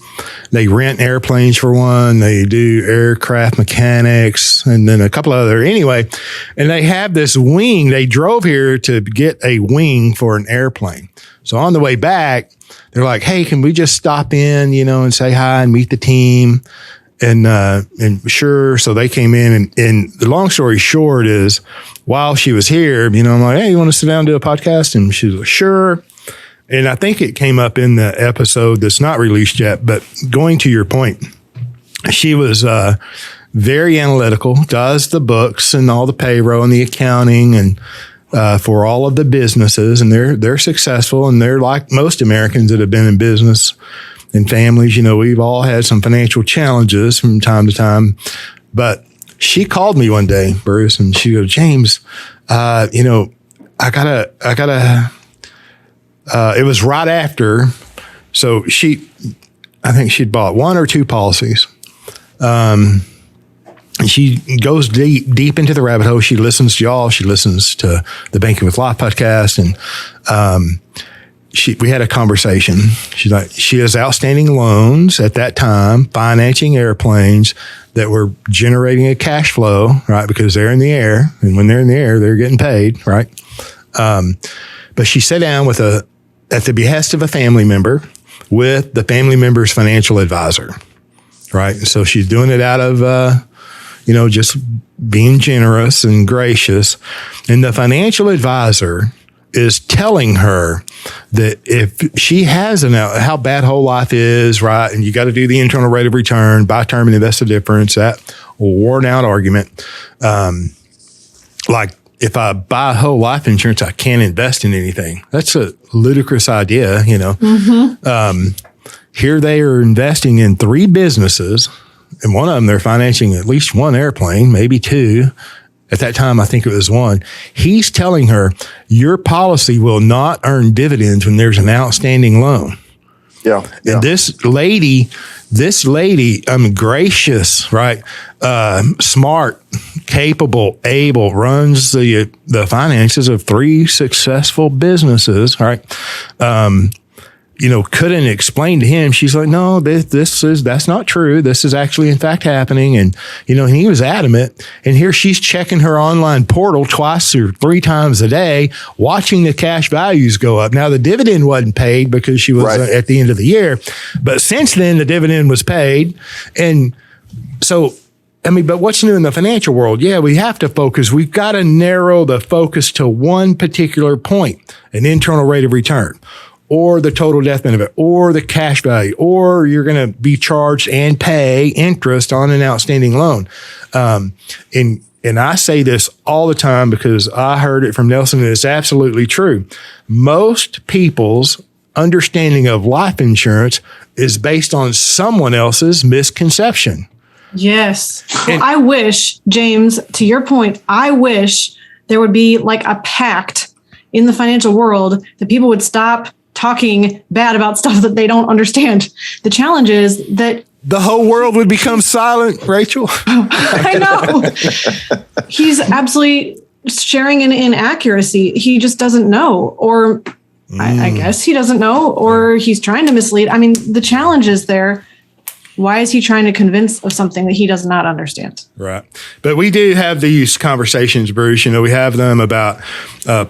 they rent airplanes for one. They do aircraft mechanics and then a couple other. Anyway, and they have this wing. They drove here to get a wing for an airplane. So on the way back, they're like, hey, can we just stop in, and say hi and meet the team? And sure. So they came in and the long story short is while she was here, I'm like, hey, you want to sit down and do a podcast? And she was like, sure. And I think it came up in the episode that's not released yet, but going to your point, she was very analytical, does the books and all the payroll and the accounting and for all of the businesses, and they're successful, and they're like most Americans that have been in business and families. We've all had some financial challenges from time to time, but she called me one day, Bruce, and she goes, James, I gotta. It was right after, so I think she'd bought one or two policies. And she goes deep into the rabbit hole. She listens to y'all. She listens to the Banking with Life podcast. And we had a conversation. She's like, she has outstanding loans at that time, financing airplanes that were generating a cash flow, right? Because they're in the air. And when they're in the air, they're getting paid, right? But she sat down at the behest of a family member with the family member's financial advisor, right? So she's doing it out of, just being generous and gracious. And the financial advisor is telling her that if she has how bad whole life is, right? And you got to do the internal rate of return, buy term and invest the difference, that worn out argument. If I buy whole life insurance, I can't invest in anything. That's a ludicrous idea, Mm-hmm. Here they are investing in 3 businesses, and one of them they're financing at least one airplane, maybe 2. At that time, I think it was 1. He's telling her, your policy will not earn dividends when there's an outstanding loan. Yeah. And this lady, gracious, right? Smart, capable, able, runs the finances of 3 successful businesses, right? Couldn't explain to him. She's like, no, that's not true. This is actually in fact happening. And, and he was adamant. And here she's checking her online portal twice or 3 times a day, watching the cash values go up. Now the dividend wasn't paid because she was at the end of the year, but since then the dividend was paid. And so, but what's new in the financial world? Yeah, we have to focus. We've got to narrow the focus to one particular point, an internal rate of return, or the total death benefit, or the cash value, or you're going to be charged and pay interest on an outstanding loan. And I say this all the time because I heard it from Nelson, and it's absolutely true. Most people's understanding of life insurance is based on someone else's misconception. Yes. Well, I wish, James, to your point, I wish there would be like a pact in the financial world that people would stop talking bad about stuff that they don't understand. The challenge is that the whole world would become silent, Rachel. I know. He's absolutely sharing an inaccuracy. He just doesn't know, or I guess he doesn't know, or he's trying to mislead. I mean, the challenge is there. Why is he trying to convince of something that he does not understand? Right. But we do have these conversations, Bruce. We have them about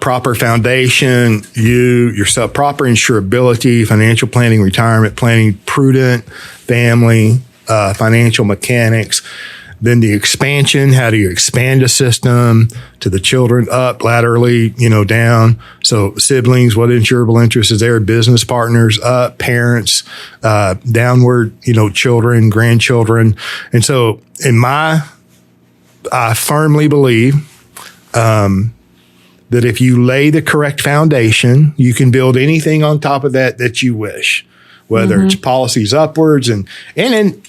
proper foundation, yourself, proper insurability, financial planning, retirement planning, prudent family, financial mechanics. Then the expansion, how do you expand a system to the children up, laterally, down? So siblings, what insurable interest is there? Business partners, up, parents, downward, children, grandchildren. And so I firmly believe that if you lay the correct foundation, you can build anything on top of that you wish, whether it's policies upwards and then,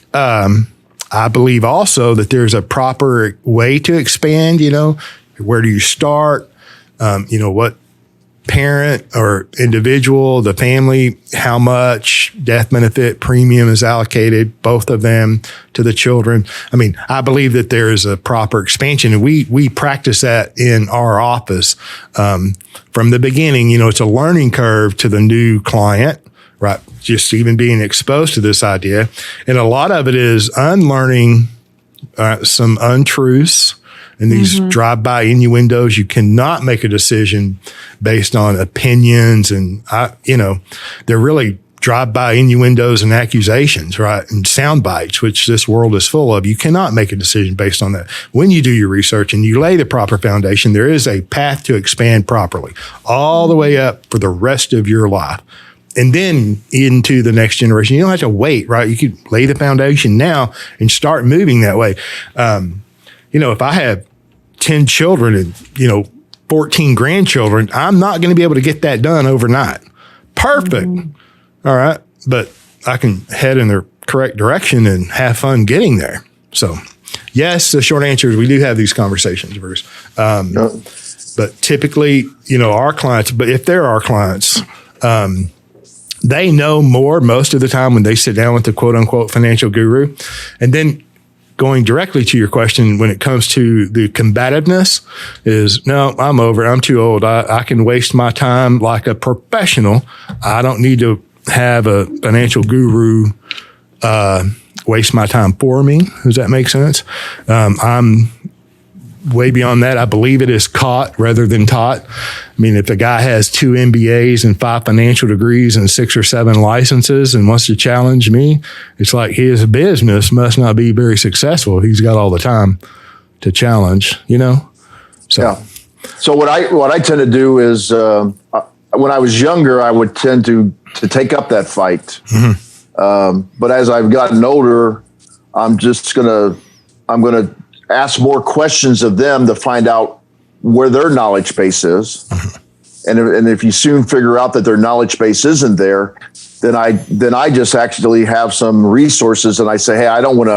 I believe also that there's a proper way to expand, where do you start? What parent or individual, the family, how much death benefit premium is allocated, both of them to the children. I believe that there is a proper expansion, and we practice that in our office from the beginning. It's a learning curve to the new client. Right. Just even being exposed to this idea. And a lot of it is unlearning some untruths and these drive-by innuendos. You cannot make a decision based on opinions and, they're really drive-by innuendos and accusations, right? And sound bites, which this world is full of. You cannot make a decision based on that. When you do your research and you lay the proper foundation, there is a path to expand properly all the way up for the rest of your life. And then into the next generation. You don't have to wait, right? You could lay the foundation now and start moving that way. If I have 10 children and, 14 grandchildren, I'm not going to be able to get that done overnight. Perfect. All right. But I can head in the correct direction and have fun getting there. So, yes, the short answer is we do have these conversations, Bruce. But typically, our clients, but if they're our clients, they know more most of the time when they sit down with the quote unquote financial guru. And then going directly to your question, when it comes to the combativeness is, no, I'm over it. I'm too old. I can waste my time like a professional. I don't need to have a financial guru waste my time for me. Does that make sense? I'm way beyond that. I believe it is caught rather than taught. If a guy has 2 MBAs and 5 financial degrees and 6 or 7 licenses and wants to challenge me, it's like his business must not be very successful. He's got all the time to challenge, So, yeah. So what I tend to do is when I was younger, I would tend to take up that fight. But as I've gotten older, I'm going to ask more questions of them to find out where their knowledge base is. And if you soon figure out that their knowledge base isn't there, then I just actually have some resources and I say, hey, I don't want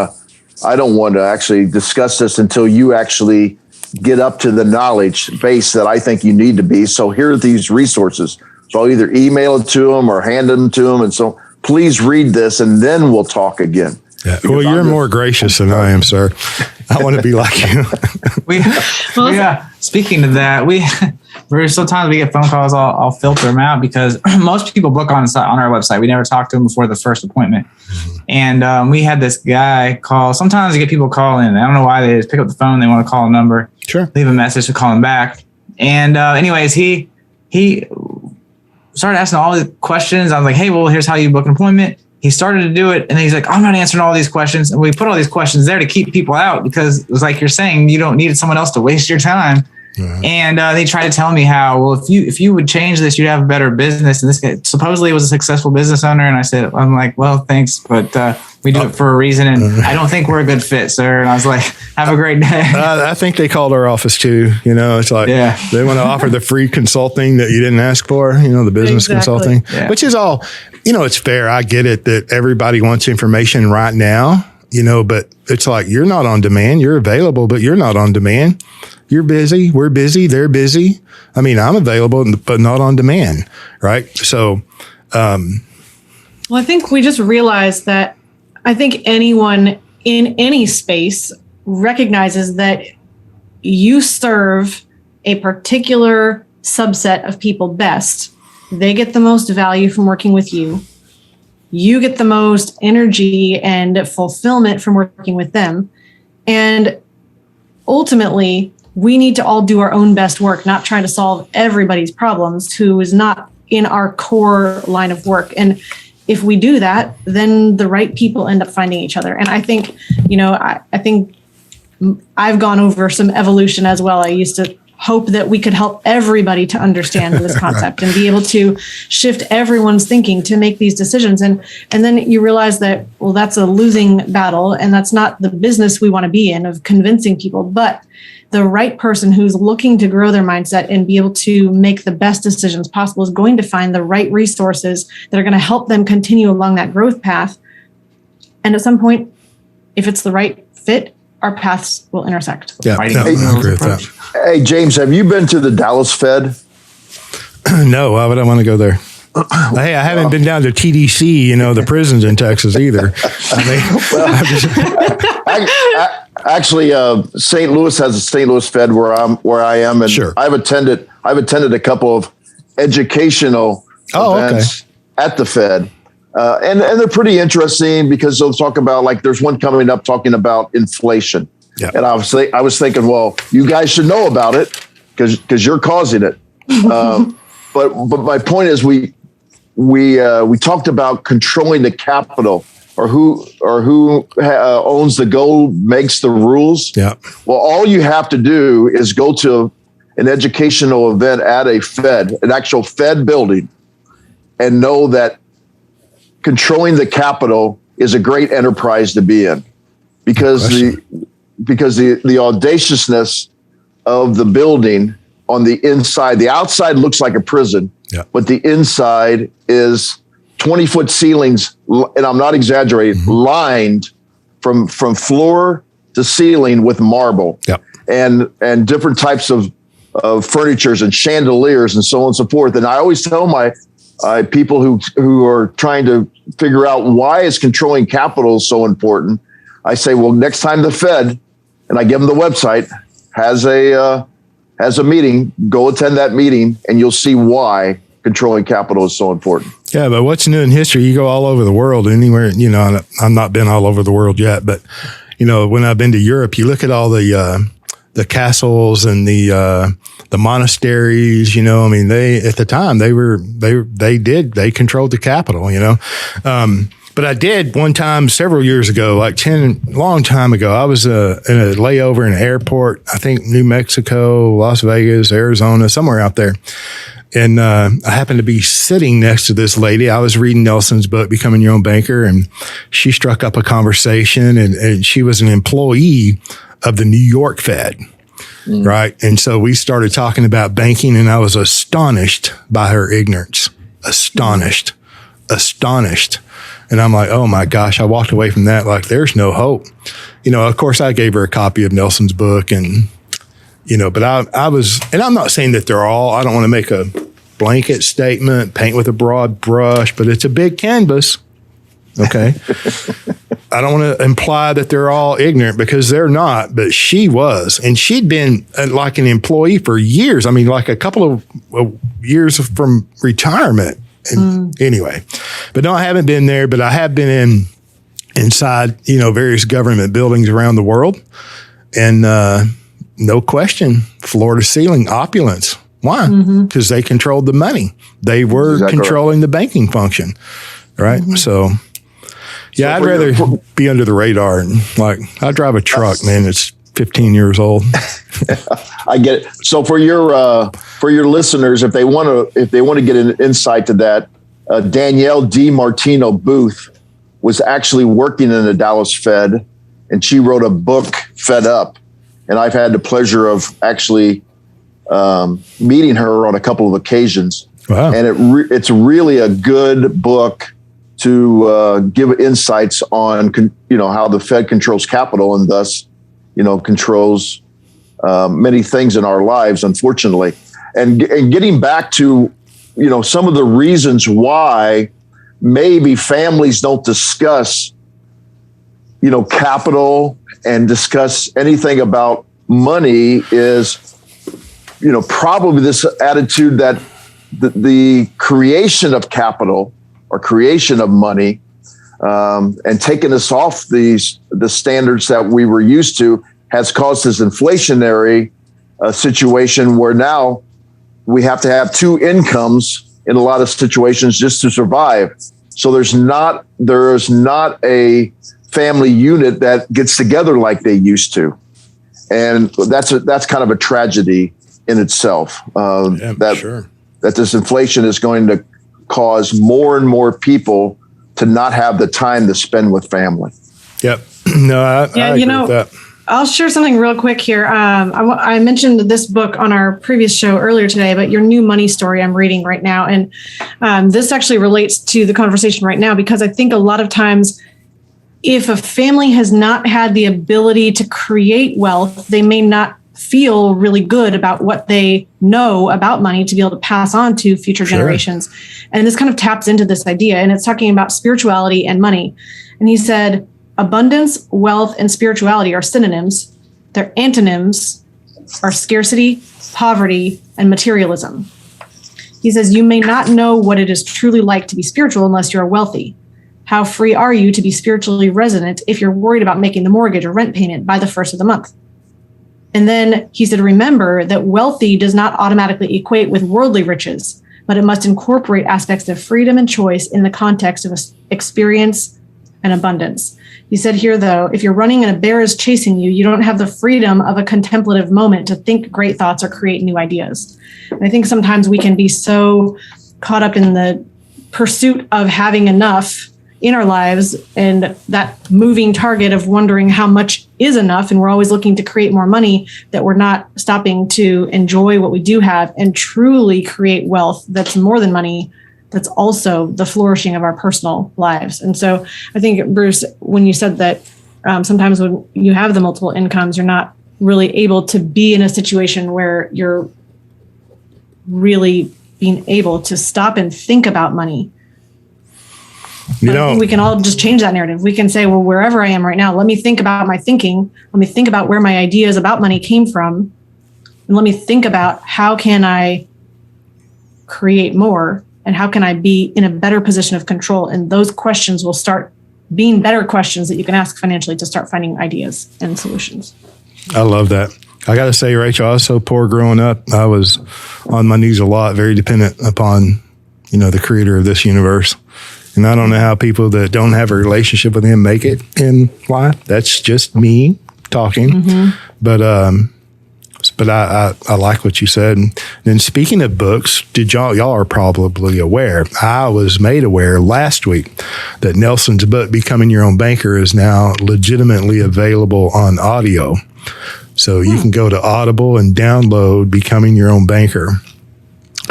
to actually discuss this until you actually get up to the knowledge base that I think you need to be. So here are these resources. So I'll either email it to them or hand them to them. And so please read this and then we'll talk again. Yeah. Well, you're more gracious than I am, sir. I want to be like you. Speaking of that, sometimes we get phone calls. I'll filter them out because most people book on our website. We never talk to them before the first appointment. And we had this guy call. Sometimes you get people call in. I don't know why. They just pick up the phone. They want to call a number. Sure. Leave a message to call him back. And anyways, he started asking all the questions. I was like, hey, well, here's how you book an appointment. He started to do it, and then he's like, I'm not answering all these questions. And we put all these questions there to keep people out because it was like you're saying, you don't need someone else to waste your time. And they tried to tell me how, well, if you would change this, you'd have a better business. And this guy supposedly was a successful business owner. And I'm like, well, thanks, but we do it for a reason. And I don't think we're a good fit, sir. And I was like, have a great day. I think they called our office too. It's like they want to offer the free consulting that you didn't ask for, the business consulting, which is all, it's fair. I get it that everybody wants information right now, but it's like, you're not on demand. You're available, but you're not on demand. You're busy. We're busy. They're busy. I'm available, but not on demand. Right. So, well, I think we just realized that I think anyone in any space recognizes that you serve a particular subset of people best. They get the most value from working with you. you get the most energy and fulfillment from working with them. And ultimately, we need to all do our own best work, not trying to solve everybody's problems who is not in our core line of work. And if we do that, then the right people end up finding each other. And I think, I think I've gone over some evolution as well. I used to hope that we could help everybody to understand this concept and be able to shift everyone's thinking to make these decisions. And then you realize that, well, that's a losing battle, and that's not the business we want to be in, of convincing people. But the right person who's looking to grow their mindset and be able to make the best decisions possible is going to find the right resources that are going to help them continue along that growth path. And at some point, if it's the right fit, our paths will intersect. Yeah, I agree with that. Hey, James, have you been to the Dallas Fed? No, why would I want to go there? Hey, I haven't been down to TDC, the prisons in Texas either. Actually, St. Louis has a St. Louis Fed where I am, and sure. I've attended a couple of educational events at the Fed, and they're pretty interesting because they'll talk about, like, there's one coming up talking about inflation, and obviously I was thinking, well, you guys should know about it because you're causing it. But my point is, we talked about controlling the capital, or who owns the gold makes the rules. Yeah. Well, all you have to do is go to an educational event at a Fed, an actual Fed building, and know that controlling the capital is a great enterprise to be in, because the audaciousness of the building on the inside, the outside looks like a prison, but the inside is 20-foot ceilings, and I'm not exaggerating, lined from floor to ceiling with marble, and different types of furnitures and chandeliers and so on and so forth. And I always tell my people who are trying to figure out why is controlling capital so important, I say, well, next time the Fed, and I give them the website, has a meeting, go attend that meeting, and you'll see why controlling capital is so important. Yeah, but what's new in history? You go all over the world, anywhere. I've not been all over the world yet, but when I've been to Europe, you look at all the castles and the monasteries. They at the time they controlled the capital. But I did one time several years ago, long time ago. I was in a layover in an airport, I think New Mexico, Las Vegas, Arizona, somewhere out there. And I happened to be sitting next to this lady. I was reading Nelson's book, Becoming Your Own Banker, and she struck up a conversation, and she was an employee of the New York Fed, right? And so we started talking about banking, and I was astonished by her ignorance. Astonished. And I'm like, oh my gosh, I walked away from that like there's no hope. Of course, I gave her a copy of Nelson's book, and but I was, and I'm not saying that they're all, I don't want to make a blanket statement, paint with a broad brush, but it's a big canvas. Okay. I don't want to imply that they're all ignorant, because they're not, but she was, and she'd been like an employee for years. I mean, like a couple of years from retirement. And anyway, but no, I haven't been there, but I have been inside, various government buildings around the world, and, no question, floor to ceiling opulence. Why? Because they controlled the money. They were controlling the banking function, right? So, yeah, I'd rather be under the radar. And I drive a truck, man. It's 15 years old. I get it. So for your listeners, if they want to get an insight to that, Danielle DiMartino Booth was actually working in the Dallas Fed, and she wrote a book, Fed Up. And I've had the pleasure of actually meeting her on a couple of occasions. Wow. And it's really a good book to give insights on, how the Fed controls capital, and thus, controls many things in our lives, unfortunately. And getting back to, some of the reasons why maybe families don't discuss, capital and discuss anything about money is, probably this attitude that the creation of capital or creation of money, and taking us off the standards that we were used to has caused this inflationary situation where now we have to have two incomes in a lot of situations just to survive. So there is not a family unit that gets together like they used to, and that's kind of a tragedy in itself. That this inflation is going to cause more and more people to not have the time to spend with family. Yep. No, I agree with that. I'll share something real quick here. I mentioned this book on our previous show earlier today, but Your New Money Story I'm reading right now. And this actually relates to the conversation right now, because I think a lot of times if a family has not had the ability to create wealth, they may not feel really good about what they know about money to be able to pass on to future generations. And this kind of taps into this idea, and it's talking about spirituality and money. And he said, abundance, wealth, and spirituality are synonyms. Their antonyms are scarcity, poverty, and materialism. He says, you may not know what it is truly like to be spiritual unless you're wealthy. How free are you to be spiritually resident if you're worried about making the mortgage or rent payment by the first of the month? And then he said, remember that wealthy does not automatically equate with worldly riches, but it must incorporate aspects of freedom and choice in the context of experience and abundance. He said here, though, if you're running and a bear is chasing you, you don't have the freedom of a contemplative moment to think great thoughts or create new ideas. And I think sometimes we can be so caught up in the pursuit of having enough in our lives and that moving target of wondering how much is enough. And we're always looking to create more money, that we're not stopping to enjoy what we do have and truly create wealth that's more than money, that's also the flourishing of our personal lives. And so I think, Bruce, when you said that sometimes when you have the multiple incomes, you're not really able to be in a situation where you're really being able to stop and think about money. I think we can all just change that narrative. We can say, well, wherever I am right now, let me think about my thinking. Let me think about where my ideas about money came from. And let me think about how can I create more and how can I be in a better position of control? And those questions will start being better questions that you can ask financially to start finding ideas and solutions. I love that. I got to say, Rachel, I was so poor growing up. I was on my knees a lot, very dependent upon, the creator of this universe. And I don't know how people that don't have a relationship with him make it in life. That's just me talking. Mm-hmm. But I like what you said. And then speaking of books, y'all are probably aware, I was made aware last week that Nelson's book, Becoming Your Own Banker, is now legitimately available on audio. So you can go to Audible and download Becoming Your Own Banker.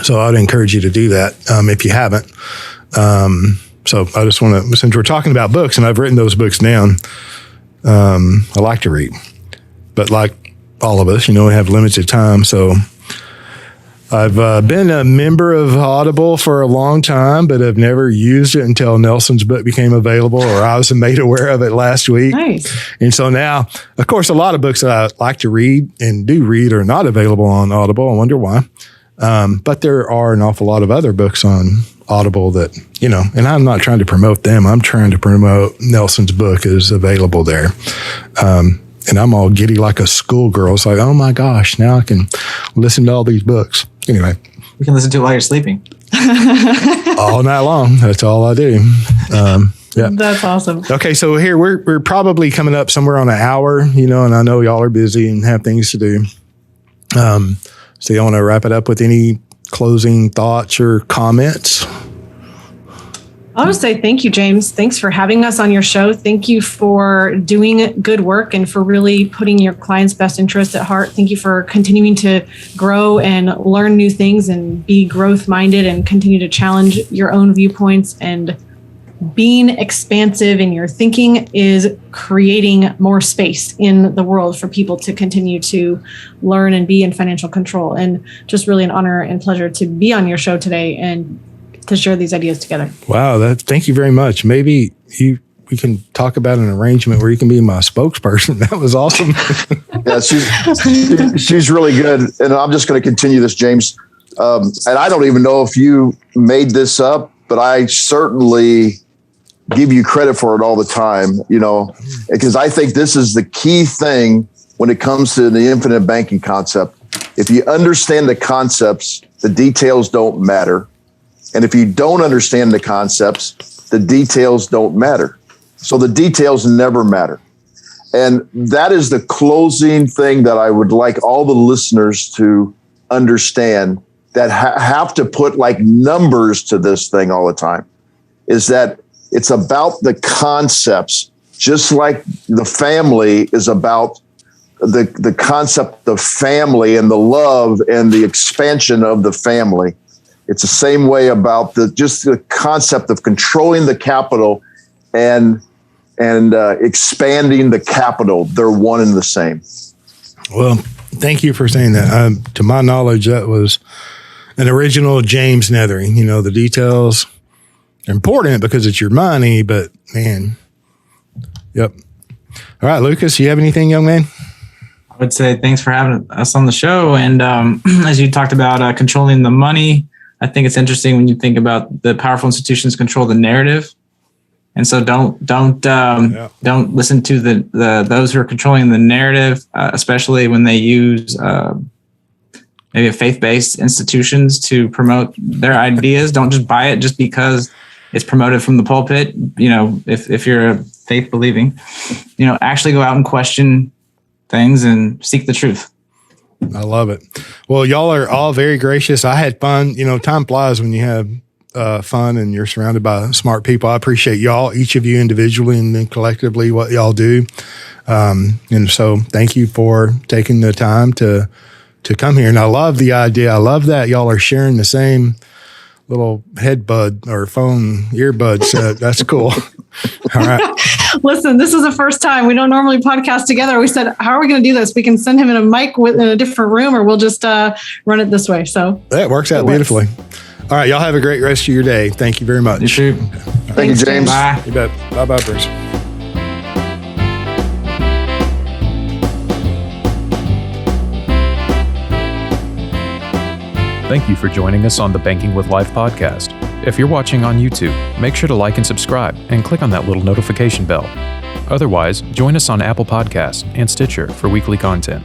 So I'd encourage you to do that if you haven't. So I just want to, since we're talking about books and I've written those books down, I like to read. But like all of us, we have limited time. So I've been a member of Audible for a long time, but I've never used it until Nelson's book became available, or I was made aware of it last week. Nice. And so now, of course, a lot of books that I like to read and do read are not available on Audible. I wonder why. But there are an awful lot of other books on Audible that, and I'm not trying to promote them. I'm trying to promote Nelson's book is available there. And I'm all giddy like a schoolgirl. It's like, oh my gosh, now I can listen to all these books. Anyway. We can listen to it while you're sleeping. All night long. That's all I do. Yeah. That's awesome. Okay. So here we're probably coming up somewhere on an hour, and I know y'all are busy and have things to do. So you want to wrap it up with any closing thoughts or comments? I'll just say thank you, James. Thanks for having us on your show. Thank you for doing good work and for really putting your clients' best interest at heart. Thank you for continuing to grow and learn new things and be growth-minded and continue to challenge your own viewpoints. And being expansive in your thinking is creating more space in the world for people to continue to learn and be in financial control. And just really an honor and pleasure to be on your show today and to share these ideas together. Wow. Thank you very much. Maybe we can talk about an arrangement where you can be my spokesperson. That was awesome. Yeah, she's really good. And I'm just going to continue this, James. And I don't even know if you made this up but I certainly give you credit for it all the time, because I think this is the key thing when it comes to the infinite banking concept. If you understand the concepts, the details don't matter. And if you don't understand the concepts, the details don't matter. So the details never matter. And that is the closing thing that I would like all the listeners to understand, that have to put like numbers to this thing all the time, is that it's about the concepts, just like the family is about the concept of family and the love and the expansion of the family. It's the same way about the concept of controlling the capital and expanding the capital. They're one and the same. Well, thank you for saying that. To my knowledge, that was an original James Neathery. The details are important because it's your money, but man, yep. All right, Lucas, you have anything, young man? I would say thanks for having us on the show. And as you talked about controlling the money, I think it's interesting when you think about the powerful institutions control the narrative. And so don't listen to the those who are controlling the narrative, especially when they use maybe faith-based institutions to promote their ideas. Don't just buy it just because it's promoted from the pulpit. If you're a faith believing, actually go out and question things and seek the truth. I love it. Well, y'all are all very gracious. I had fun. Time flies when you have fun and you're surrounded by smart people. I appreciate y'all, each of you individually and then collectively, what y'all do. And so thank you for taking the time to come here. And I love the idea. I love that y'all are sharing the same little headbud or phone earbuds. That's cool. All right. Listen, this is the first time. We don't normally podcast together. We said, how are we going to do this? We can send him in a mic in a different room, or we'll just run it this way. So that works out beautifully. All right. Y'all have a great rest of your day. Thank you very much. You too. Thank you, James. Bye. You bet. Bye-bye, Bruce. Thank you for joining us on the Banking with Life podcast. If you're watching on YouTube, make sure to like and subscribe and click on that little notification bell. Otherwise, join us on Apple Podcasts and Stitcher for weekly content.